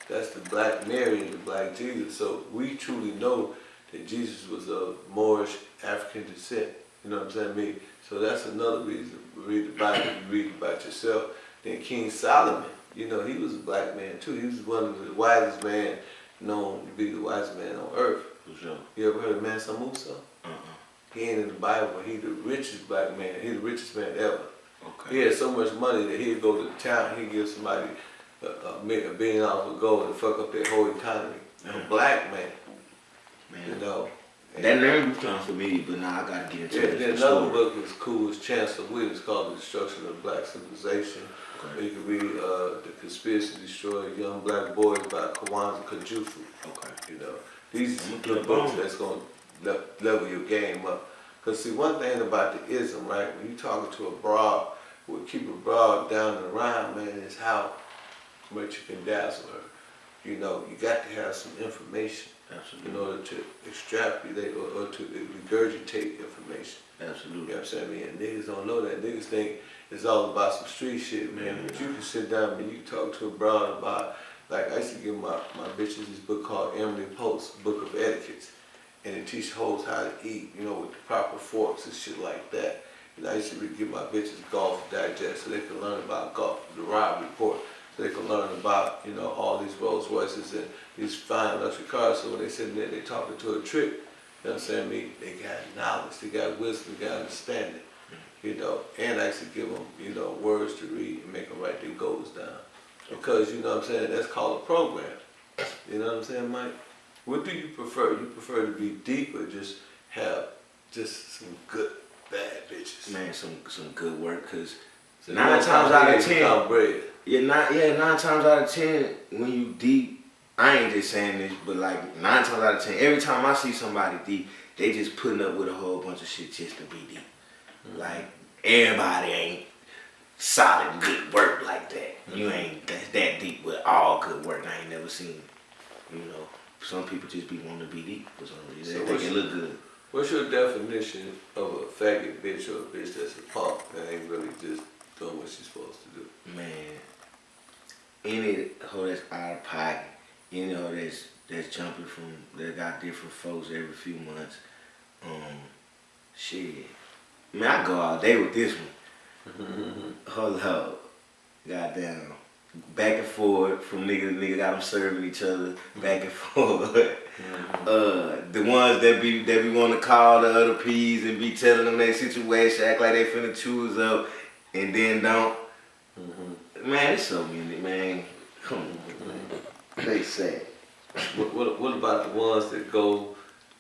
That's the black Mary and the black Jesus. So we truly know that Jesus was of Moorish African descent. You know what I'm saying? So that's another reason. Read the Bible, you read about yourself. Then King Solomon, you know, he was a black man too. He was one of the wisest man known to be the wisest man on earth. For sure. You ever heard of Mansa Musa? He ain't in the Bible, but he the richest black man. He the richest man ever. Okay. He had so much money that he'd go to the town, he'd give somebody $1 billion of gold and fuck up their whole economy. A black man. You know. That name sounds familiar, but now I gotta get into it. Then another book is cool, is Chancellor Williams, called The Destruction of Black Civilization. Okay. You can read The Conspiracy to Destroy Young Black Boys by Kwanzaa Kajufu. Okay. You know, these are good books that's gonna level your game up. Cause see, one thing about the ism, right? When you talking to a broad, we'll keep a broad down and around, man, is how much you can dazzle her. You know, you got to have some information. Absolutely. In order to extrapolate or to regurgitate information. Absolutely. You know what I'm saying? And niggas don't know that. Niggas think it's all about some street shit, man. But you can sit down and you talk to a broad about, like I used to give my bitches this book called Emily Post's Book of Etiquettes. And it teaches hoes how to eat, you know, with the proper forks and shit like that. And I used to give my bitches Golf Digest so they can learn about golf, the Rob Report. So they can learn about, you know, all these Rolls Royces and these fine luxury cars. So when they sitting there, they talking to a trick. You know what I'm saying? They got knowledge, they got wisdom, they got understanding. You know, and I used to give them, you know, words to read and make them write their goals down. Because, you know what I'm saying, that's called a program. You know what I'm saying, Mike? What do you prefer? You prefer to be deep or just have just some good, bad bitches? Man, some good work, because 9 times out of 10, 9 times out of 10, when you deep, I ain't just saying this, but like 9 times out of 10, every time I see somebody deep, they just putting up with a whole bunch of shit just to be deep. Like, everybody ain't solid good work like that. You ain't that deep with all good work. I ain't never seen, you know. Some people just be wanting to be deep for some reason. They think it look good. What's your definition of a faggot bitch or a bitch that's a punk that ain't really just doing what she's supposed to do? Man, any hoe that's out of pocket, any hoe that's jumping from, that got different folks every few months, shit. Man, I go all day with this one. Hold up. Goddamn. Back and forth from nigga to nigga, got them serving each other back and forth. The ones that be want to call the other P's and be telling them their situation, act like they finna choose up, and then don't. Man, it's so many, man. Come on, man. They sad. What about the ones that go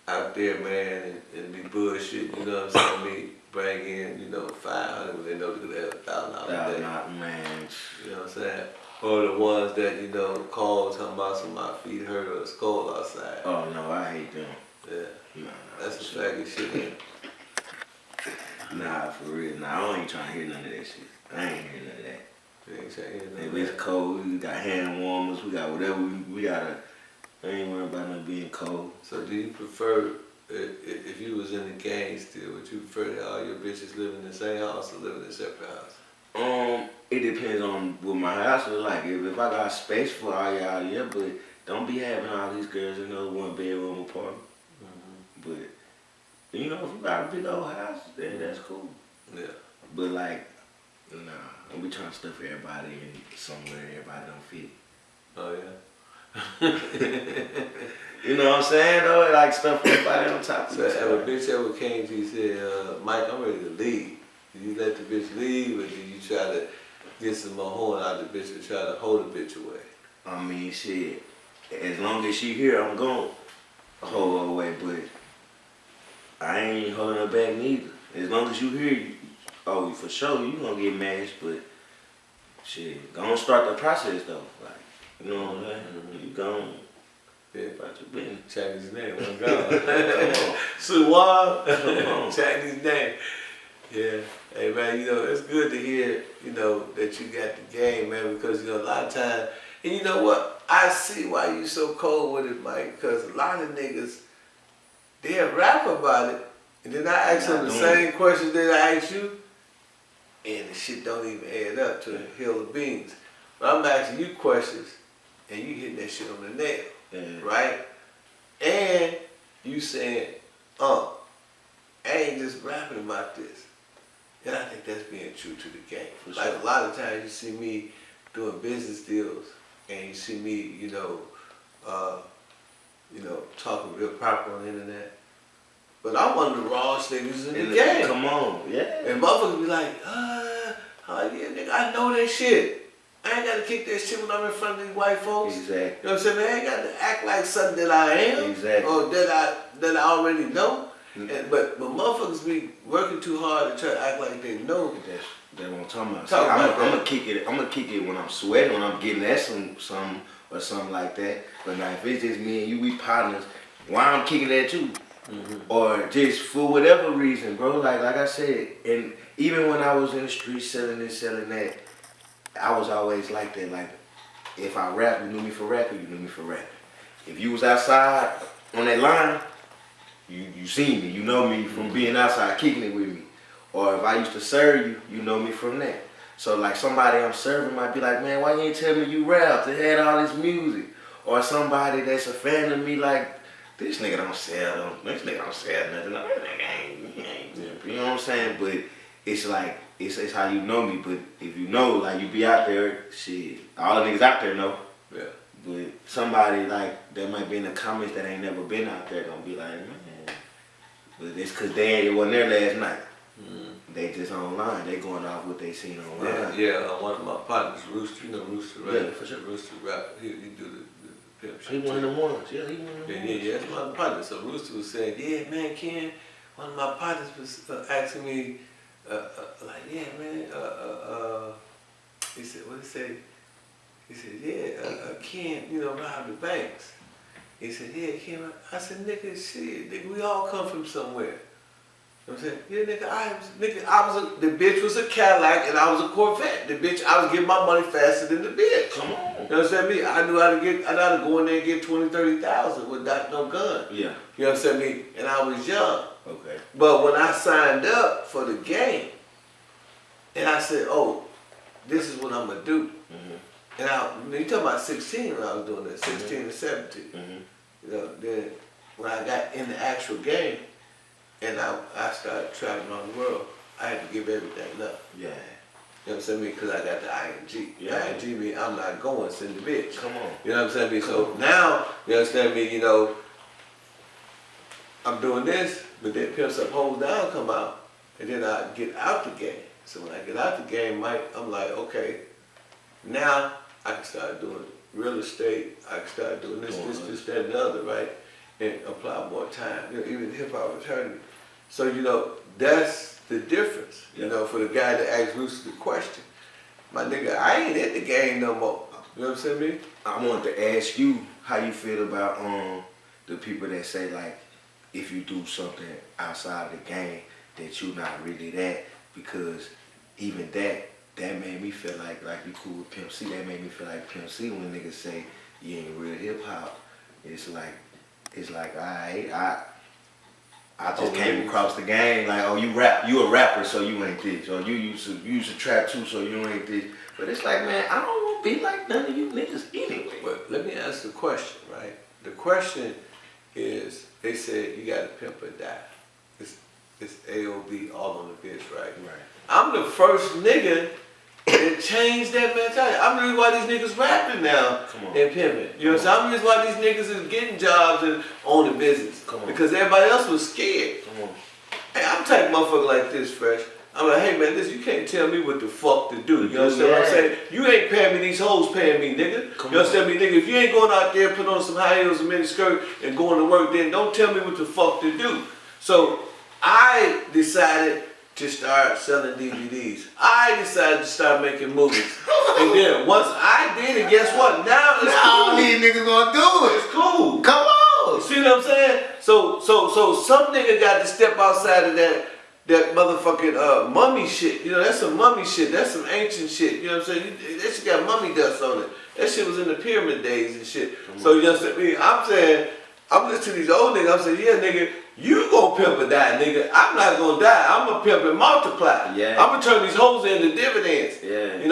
out there, man, and be bullshit? You know what I'm saying? Bring in, you know, 500 when they know they're gonna have $1,000 a day. Man. You know what I'm saying? Or the ones that, you know, call talking about some my feet hurt or a skull outside. Oh no, I hate them. Yeah. Nah, that's the faggot shit, man. Nah, for real. Nah, I ain't trying to hear none of that shit. I ain't hearing none of that. You ain't trying to hear none of that. If it's cold, we got hand warmers, we got whatever we gotta. I ain't worried about nothing being cold. So do you prefer, if you was in the gang still, would you prefer that all your bitches live in the same house or live in a separate house? It depends on what my house is like. If I got space for all y'all, yeah, but don't be having all these girls in no 1-bedroom apartment. But, you know, if you got a big old house, then that's cool. Yeah. But like, nah, don't be trying to stuff everybody in somewhere everybody don't fit. Oh yeah. You know what I'm saying though? Like stuff everybody on top of it. So if a bitch ever came to you and said, Mike, I'm ready to leave. Do you let the bitch leave or do you try to get some more horn out of the bitch and try to hold the bitch away? I mean, shit. As long as she here, I'm gonna hold her away, but I ain't holding her back neither. As long as you here, oh, for sure, you gonna get mashed, but shit, gonna start the process though. Like, you know what I'm saying? You gonna about your business. Chinese name, one God. Suwa, Chinese name. Yeah. Hey man, you know, it's good to hear, you know, that you got the game, man, because, you know, a lot of times, and you know what, I see why you so cold with it, Mike, because a lot of niggas, they'll rap about it, and then I ask them the same questions that I ask you, and the shit don't even add up to a hill of beans. But I'm asking you questions, and you hitting that shit on the nail, right? And you saying, I ain't just rapping about this. And I think that's being true to the game. For Like sure. a lot of times you see me doing business deals and you see me, talking real proper on the internet. But I'm one of the rawest niggas in the game. Come on, yeah. And motherfuckers be like, yeah, nigga, I know that shit. I ain't gotta kick that shit when I'm in front of these white folks. Exactly. You know what I'm saying? I ain't got to act like something that I am. Exactly. Or that I already know. Mm-hmm. But motherfuckers be working too hard to try to act like they know. That's what I'm talking about. I'm gonna kick it. I'm gonna kick it when I'm sweating, when I'm getting at some or something like that. But now if it's just me and you, we partners. Why I'm kicking at you? Mm-hmm. Or just for whatever reason, bro. Like I said, and even when I was in the street selling this, selling that, I was always like that. Like if I rap, you knew me for rapping. You knew me for rapping. If you was outside on that line, you seen me. You know me from being outside kicking it with me. Or if I used to serve you, you know me from that. So like somebody I'm serving might be like, man, why you ain't tell me you rap? They had all this music. Or somebody that's a fan of me like, this nigga don't sell them. This nigga don't sell nothing. This nigga ain't. You know what I'm saying? But it's like, it's how you know me. But if you know, like you be out there, shit, all the niggas out there know. Yeah. But somebody like that might be in the comments that ain't never been out there gonna be like, man. But it's cause they wasn't there last night. Mm-hmm. They just online. They going off what they seen online. Yeah. One of my partners, Rooster. You know Rooster, right? Yeah, for sure. Rooster rap. He do the pimp shit. He one of them ones. Yeah, he one of them ones. Yeah, that's my partner. So Rooster was saying, yeah, man, Ken. One of my partners was asking me, like, yeah, man. He said, what did he say? He said, yeah, Ken, robbed the banks. He said, yeah, Ken. I said, nigga, shit, nigga, we all come from somewhere. You know what I'm saying? Yeah, nigga, the bitch was a Cadillac and I was a Corvette. The bitch, I was getting my money faster than the bitch. Come on. You know what I'm saying? I knew how to go in there and get 20, 30,000 without no gun. Yeah. You know what I'm saying? And I was young. Okay. But when I signed up for the game, and I said, oh, this is what I'm going to do. Mm-hmm. And you talking about 16 when I was doing that, 16 and 17. Mm-hmm. Then when I got in the actual game, and I started traveling around the world, I had to give everything up. Yeah. You know what I'm saying? Because I got the ING. Yeah. ING means I'm not going, send the bitch. Come on. You know what I'm saying? So now, you understand me, I'm doing this, but then Pimps Up, Hold Down come out, and then I get out the game. So when I get out the game, I'm like, okay, now I can start doing real estate, I can start doing this, that, and the other, right? And apply more time. Even hip hop attorney. So, that's the difference, for the guy that asked Lucy the question. My nigga, I ain't in the game no more. You know what I'm saying, me? I want to ask you how you feel about the people that say like, if you do something outside of the game, that you not really that, because even that made me feel like you cool with Pimp C. That made me feel like Pimp C when niggas say you ain't real hip hop. It's like I just came across the game like, oh, you a rapper, so you ain't this, or you used to trap too, so you ain't this. But it's like, man, I don't want to be like none of you niggas anyway. But let me ask the question, right? The question is, they said you got to pimp or die. It's AOB all on the bitch, right? Right. I'm the first nigga that changed that mentality. I'm the reason why these niggas rapping now and pimping. You know what I'm saying? I'm the reason why these niggas is getting jobs and owning business. Because everybody else was scared. Hey, I'm taking motherfucker like this, Fresh. I'm like, hey man, you can't tell me what the fuck to do. You understand what I'm saying? You ain't paying me, these hoes paying me, nigga. You understand me, nigga? If you ain't going out there, put on some high heels and mini skirt and going to work, then don't tell me what the fuck to do. So I decided to start selling DVDs. I decided to start making movies. And then once I did it, guess what? Now it's cool. All these niggas gonna do it. It's cool. Come on. See what I'm saying? So some nigga got to step outside of that motherfucking mummy shit. That's some mummy shit. That's some ancient shit. You know what I'm saying? That shit got mummy dust on it. That shit was in the pyramid days and shit. So you understand me? I'm saying, I'm listening to these old niggas. I'm saying, yeah, nigga, you gon' pimp or die, nigga. I'm not gonna die. I'm gonna pimp and multiply. Yeah. I'm gonna turn these hoes into dividends. Yeah.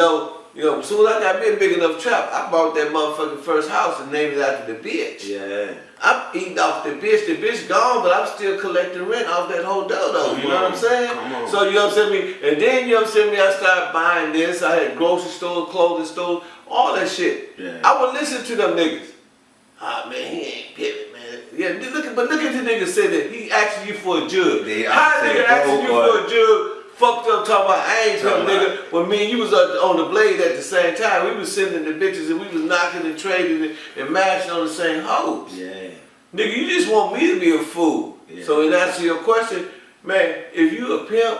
as soon as I got me a big enough trap, I bought that motherfucking first house and named it after the bitch. Yeah. I'm eating off the bitch. The bitch gone, but I'm still collecting rent off that hotel though. You know what I'm saying? Come on. So you know what I'm saying? And then you know what I'm saying? I started buying this. I had grocery stores, clothing stores, all that shit. Yeah. I would listen to them niggas. Ah man, he ain't pimping, man. Yeah, but look at the nigga say that he asking you for a jug. How a nigga asking you for a jug? Fucked up talking about I ain't pimp, nigga. When me and you was on the blade at the same time, we was sending the bitches and we was knocking and trading and mashing on the same hoes. Yeah. Nigga, you just want me to be a fool. Yeah. So in answer to your question, man, if you a pimp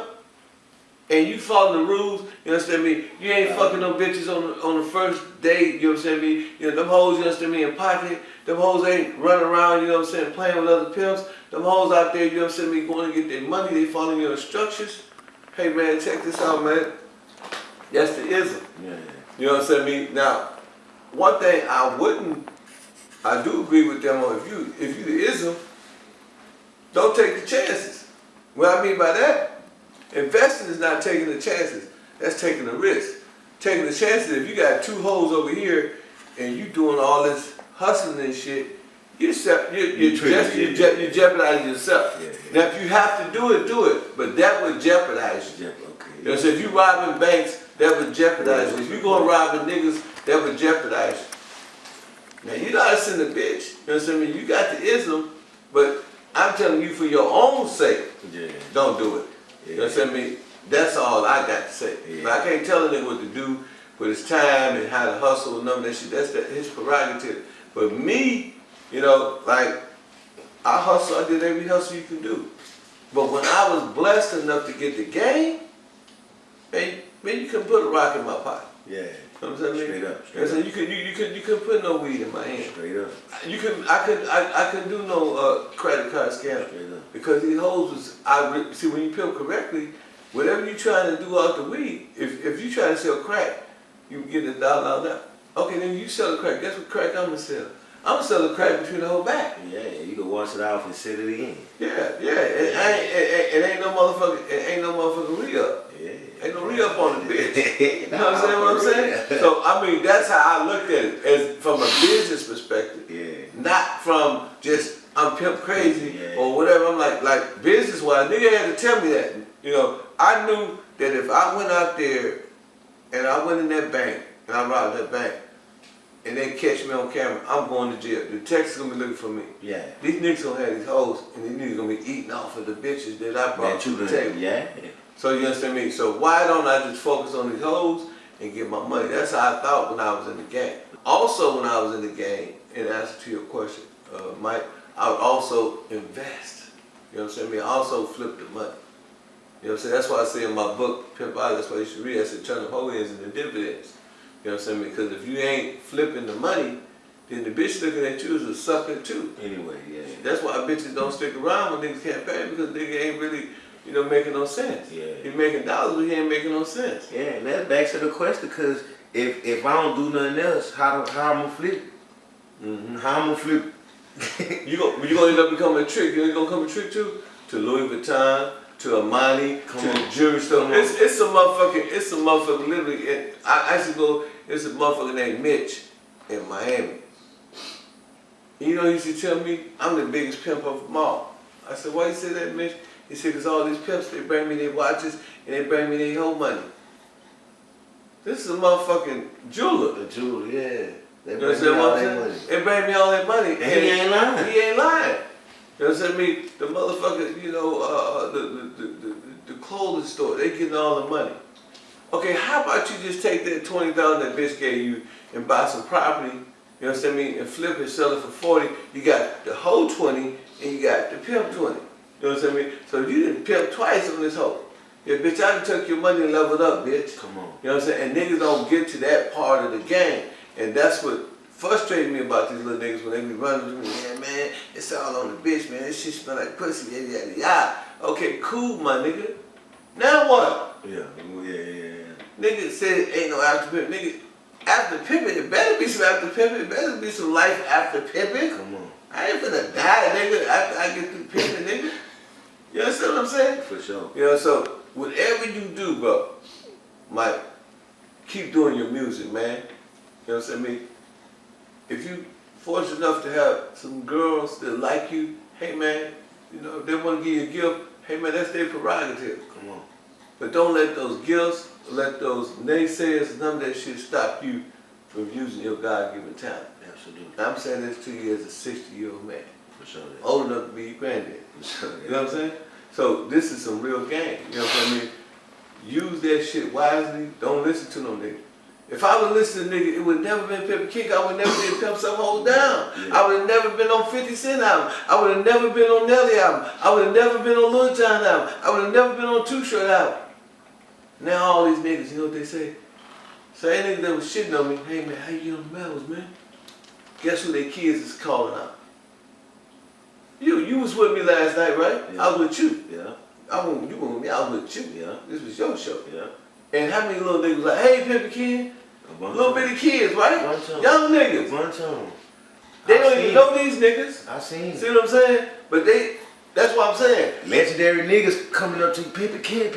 and you follow the rules, you understand me? You ain't fucking no bitches on the first date, you understand me? You know, them hoes, you understand me, in pocket. Them hoes ain't running around, you know what I'm saying, playing with other pimps. Them hoes out there, you know what I'm saying, me going to get their money, they following your instructions. Hey man, check this out, man. That's the ism. Yeah. You know what I'm saying, me? Now, one thing I do agree with them on, if you the ism, don't take the chances. What I mean by that, investing is not taking the chances. That's taking the risk. Taking the chances, if you got two hoes over here and you doing all this hustling and shit, you jeopardize yourself. Yeah. Now if you have to do it, but that would jeopardize you. Okay. You know, so if you robbing banks, that would jeopardize you. If you going robbing niggas, that would jeopardize you. Now you know how to send a bitch. You know what I'm saying? You got the ism, but I'm telling you for your own sake, don't do it. You know what I'm saying? That's all I got to say. Yeah. But I can't tell a nigga what to do with his time and how to hustle and none of that shit. That's his prerogative. But me, you know, like, I hustle, I did every hustle you can do. But when I was blessed enough to get the game, man, you couldn't put a rock in my pocket. Yeah. You know what I'm saying? Straight up. You couldn't put no weed in my hand. Straight up. I couldn't do no credit card scam. Straight up. Because these hoes see when you pimp correctly, whatever you trying to do out the weed, if you trying to sell crack, you can get $1 out there. Okay, then you sell the crack. Guess what crack I'm gonna sell? I'm gonna sell the crack between the whole back. Yeah, you can wash it off and set it in. Yeah. It ain't no motherfucking re-up. Yeah. Ain't no re-up on the bitch. You know what I'm saying? So I mean, that's how I looked at it, as from a business perspective. Yeah. Not from just I'm pimp crazy or whatever. I'm like business wise, nigga had to tell me that. You know, I knew that if I went out there and I went in that bank and I robbed that bank, and they catch me on camera, I'm going to jail. The Texas gonna be looking for me. Yeah. These niggas gonna have these hoes, and these niggas gonna be eating off of the bitches that I brought to the table. Yeah. So you understand me? So why don't I just focus on these hoes and get my money? That's how I thought when I was in the game. Also, when I was in the game, in answer to your question, Mike, I would also invest. You know what I'm saying? I also flip the money. You know what I'm saying? That's why I say in my book, Pimp Out, that's why you should read. I said, turn the whole ends into dividends. You know what I'm saying? Because if you ain't flipping the money, then the bitch looking at you is a sucker too. Anyway, yeah. That's why bitches don't stick around when niggas can't pay, because nigga ain't really, you know, making no sense. Yeah. He making dollars, but he ain't making no sense. Yeah, and that's back to the question, because if I don't do nothing else, how I'm gonna flip? How I'm gonna flip? you gonna end up becoming a trick. You ain't gonna become a trick too? To Louis Vuitton, to Armani, to the jewelry store. It's a motherfucker literally. I actually go, it's a motherfucker named Mitch in Miami. You know, he used to tell me, I'm the biggest pimp of them all. I said, why you say that, Mitch? He said, because all these pimps, they bring me their watches and they bring me their whole money. This is a motherfucking jeweler. A jeweler, yeah. They bring me all their money. They bring me all their money. And he ain't lying. He ain't lying. You know what I'm saying? The motherfucker, you know, the clothing store, they getting all the money. Okay, how about you just take that $20 that bitch gave you and buy some property, you know what I'm saying, and flip it, sell it for 40. You got the whole 20 and you got the pimp 20. You know what I'm saying? So you didn't pimp twice on this hoe. Yeah, bitch, I done took your money and leveled up, bitch. Come on. You know what I'm saying? And niggas don't get to that part of the game. And that's what frustrated me about these little niggas when they be running to me. Yeah, man, it's all on the bitch, man. This shit smell like pussy, yada, yada, yada. Okay, cool, my nigga. Now what? Yeah. Nigga said ain't no after pimp. Nigga, after pimping, it better be some after pimping. It better be some life after pimping. Come on. I ain't finna die, nigga, after I get through pimping, nigga. You understand what I'm saying? For sure. You know, so whatever you do, bro, Mike, keep doing your music, man. You know what I'm saying? If you fortunate enough to have some girls that like you, hey man, you know, if they want to give you a gift, hey man, that's their prerogative. Come on. But don't let those gifts, let those naysayers, none of that shit stop you from using your God-given talent. Absolutely. I'm saying this to you as a 60-year-old man. For sure. Old enough to be your granddad. For sure. You know what I'm saying? So this is some real game. You know what I mean? Use that shit wisely. Don't listen to no nigga. If I would listen to nigga, it would never been Pepper Kick. I would never been Pimp Some Hold Down. Yeah. I would have never been on 50 Cent album. I would have never been on Nelly album. I would have never been on Lil Jon album. I would have never been on Too Short album. Now all these niggas, you know what they say? So any nigga that was shitting on me, hey man, how you get on the medals, man? Guess who their kids is calling out? You was with me last night, right? Yeah. I was with you. Yeah. You were with me, I was with you. Yeah. This was your show. Yeah. And how many little niggas like, hey, Pepper Kid? Little bitty kids, right? Young niggas. They don't even know these niggas. I seen it. See what I'm saying? But that's what I'm saying. Legendary niggas coming up to you, Pepper Kid.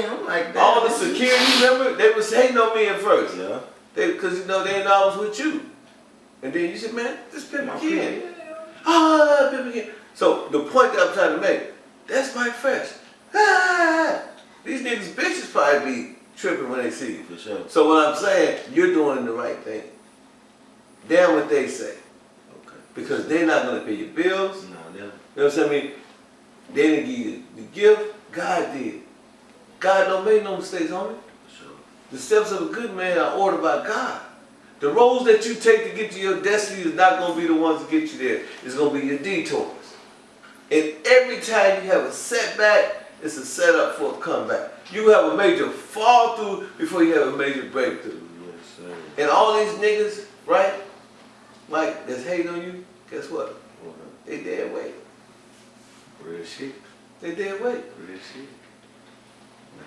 I'm like, that. All the security, remember, they was hating on me at first. Yeah. Because, you know, they didn't know I was with you. And then you said, man, this Pepper Kid. Yeah. Ah, Pepper Kid. So the point that I'm trying to make, that's Mykfresh. Ah, these niggas bitches probably be tripping when they see you. For sure. So what I'm saying, you're doing the right thing. Damn what they say. Okay. Because they're not gonna pay your bills. No, never. You know what I'm saying? I mean, they didn't give you the gift, God did. God don't make no mistakes, homie. For sure. The steps of a good man are ordered by God. The roads that you take to get to your destiny is not gonna be the ones to get you there. It's gonna be your detours. And every time you have a setback, it's a setup for a comeback. You have a major fall through before you have a major breakthrough. Yes, sir. And all these niggas, right, Mike, that's hating on you, guess what? They dead weight. Real shit. They dead weight. Real shit.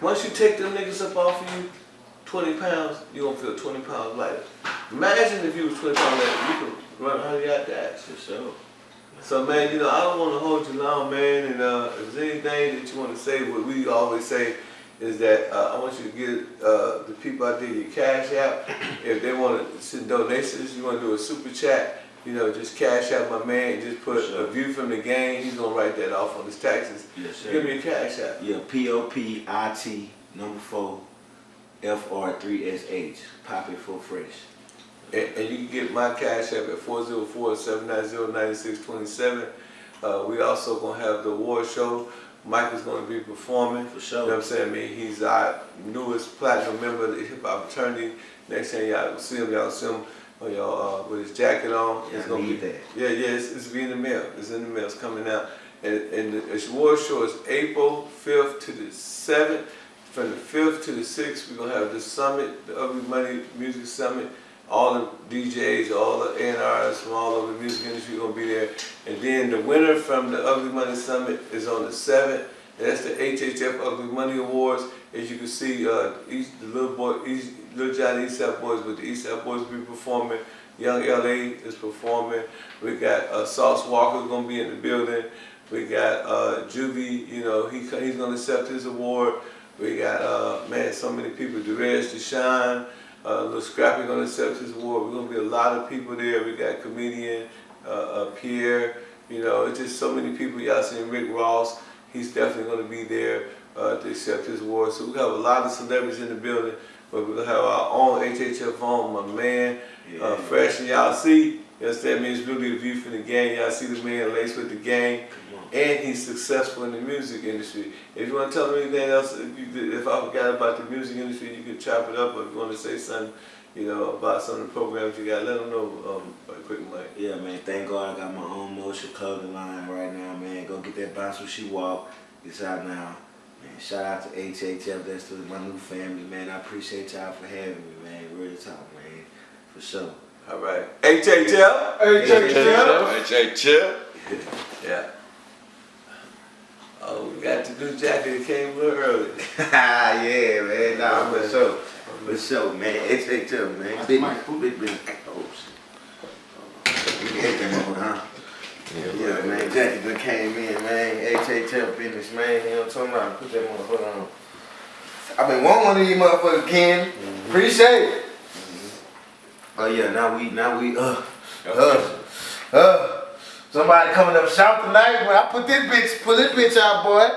Once you take them niggas up off of you, 20 pounds, you're gonna feel 20 pounds lighter. Imagine if you was 20 pounds lighter, you could run 100 yard dash. For sure. So man, you know, I don't want to hold you long, man, and if there's anything that you want to say, what we always say is that I want you to give the people out there your cash app. If they want to send donations, you want to do a super chat, you know, just cash out my man and just put a view from the game. He's going to write that off on his taxes. Yes, sir. Give me a cash app. Yeah, POPIT 4 FR3SH. Poppy for fresh. And you can get my cash app at 404-790-9627. We also going to have the award show. Mike is going to be performing. For sure. You know what I'm saying? I mean, he's our newest platinum member of the hip hop fraternity. Next time y'all see him on your, with his jacket on. Yeah, it's gonna be that. Yeah, it's be in the mail. It's in the mail. It's coming out. And the award show is April 5th to the 7th. From the 5th to the 6th, we're going to have the summit, the Ugly Money Music Summit. All the DJs, all the A&Rs from all over the music industry are going to be there. And then the winner from the Ugly Money Summit is on the 7th. And that's the HHF Ugly Money Awards. As you can see, the Lil Jon Eastside Boys, but the Eastside Boys will be performing. Young LA is performing. We got Sauce Walker going to be in the building. We got Juvie, you know, he's going to accept his award. We got, man, so many people. Derez Deshawn, Lil Scrappy going to accept his award. We're going to be a lot of people there. We got comedian Pierre. You know, it's just so many people. Y'all seen Rick Ross. He's definitely going to be there to accept his award. So we have a lot of celebrities in the building. But we're going to have our own HHF on, my man, Fresh. And y'all see, yes, that means really a view from the game. Y'all see the man laced with the game. And he's successful in the music industry. If you want to tell me anything else, if I forgot about the music industry, you can chop it up. Or if you want to say something, you know, about some of the programs you got, let them know quick, Mike. Yeah, man, thank God I got my own motion clothing line right now, man. Go get that Bounce When She Walk. It's out now. Man, shout out to HHF. That's my new family, man. I appreciate y'all for having me, man. Real talk, man. For sure. All right. HHF. HHF. Yeah. Oh, we got the new jacket. It came a little early. Yeah, man. Nah, for sure. For sure, man. HHF, man. Big. Oh, shit. We get that mode, huh? Yeah, man. Jackie just came in, man. HHF business, man. You know what I'm talking about? Put that motherfucker on. I've been wanting one of these motherfuckers again. Appreciate it. Oh yeah, now we somebody coming up shop tonight. When I put this bitch out, boy.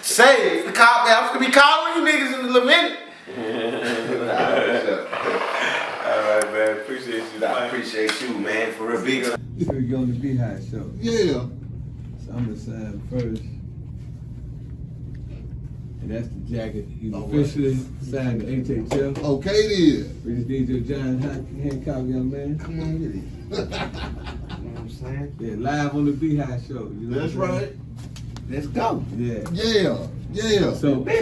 Say, the cop, man, I'm gonna be calling you niggas in a little minute. Alright, man. Appreciate you. I appreciate you, man, for real big. So we go on the Beehive show. Yeah. So I'm gonna sign first. And that's the jacket. He's officially signed the HHL. Okay then. We just need your John Hancock, young man. Come on with it. You know what I'm saying? Yeah, live on the Beehive show. You know That's what I'm saying? right. Let's go. Yeah. Yeah. Yeah. So, hey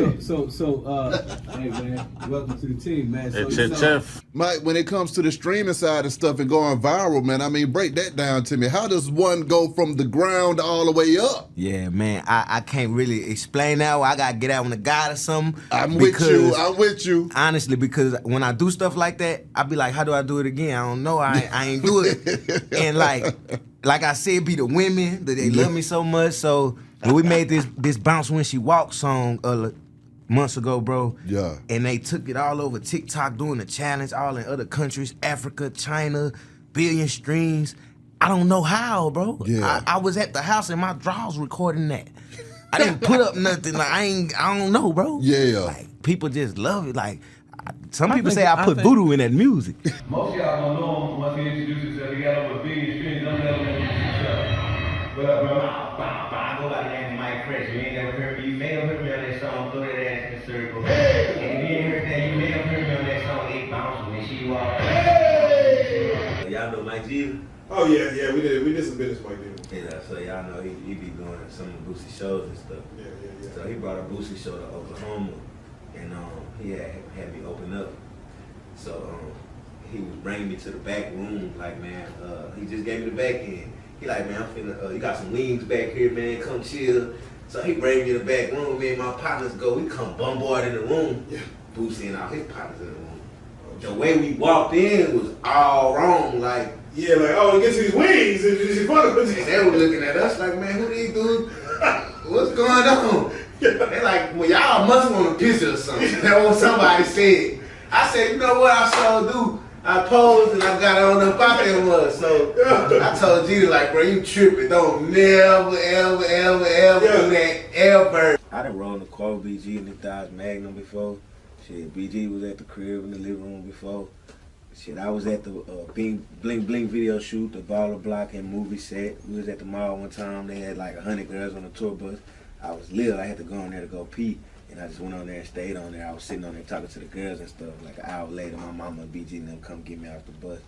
man, welcome to the team, man. So Mike, when it comes to the streaming side of stuff and going viral, man, I mean, break that down to me. How does one go from the ground all the way up? Yeah, man, I can't really explain that. I gotta get out on the guide or something. I'm with you. Honestly, because when I do stuff like that, I be like, how do I do it again? I don't know. I ain't do it. And like I said, be the women that they love me so much. So when we made this Bounce When She Walks song months ago, bro. Yeah. And they took it all over TikTok doing the challenge, all in other countries, Africa, China, billion streams. I don't know how, bro. Yeah. I was at the house in my drawers recording that. I didn't put up nothing. Like I don't know, bro. Yeah. Like people just love it. Like some people say I put voodoo in that music. most of y'all don't know him once he introduced himself. He got over a billion streams. Don't let him introduce himself. What up, bro? I go by the name of Mykfresh. You ain't never heard me. You may have heard me on that song, Throw That Ass in the Circle. And if you ain't heard that, you may have heard me on that song, 8 Bounce When She Walks. Y'all know Mike G? Oh yeah, we did some business like that. Yeah, so y'all know he be doing some of Boosie shows and stuff. Yeah. So he brought a Boosie show to Oklahoma, and he had me open up. So he was bringing me to the back room, like man, he just gave me the back end. He like, man, I'm finna, you got some wings back here, man, come chill. So he bring me to the back room, me and my partners go, we come bombard in the room. Yeah. Boosie and all his partners in the room. The way we walked in was all wrong, like. Yeah, like, oh, he gets these wings. And they were looking at us like, man, who these dudes? What's going on? They like, well, y'all must want a picture or something. That's what somebody said. I said, you know what I sure do? I posed and I got on up out there was. So I told G like, bro, you tripping. Don't never, ever do that, ever. I done rolled the Quavo BG in the Dodge Magnum before. Shit, BG was at the crib in the living room before. Shit, I was at the Bling Bling video shoot, the Baller Block and movie set. We was at the mall one time. They had like 100 girls on the tour bus. I was little. I had to go on there to go pee. And I just went on there and stayed on there. I was sitting on there talking to the girls and stuff. Like an hour later, my mama and BG and them come get me off the bus.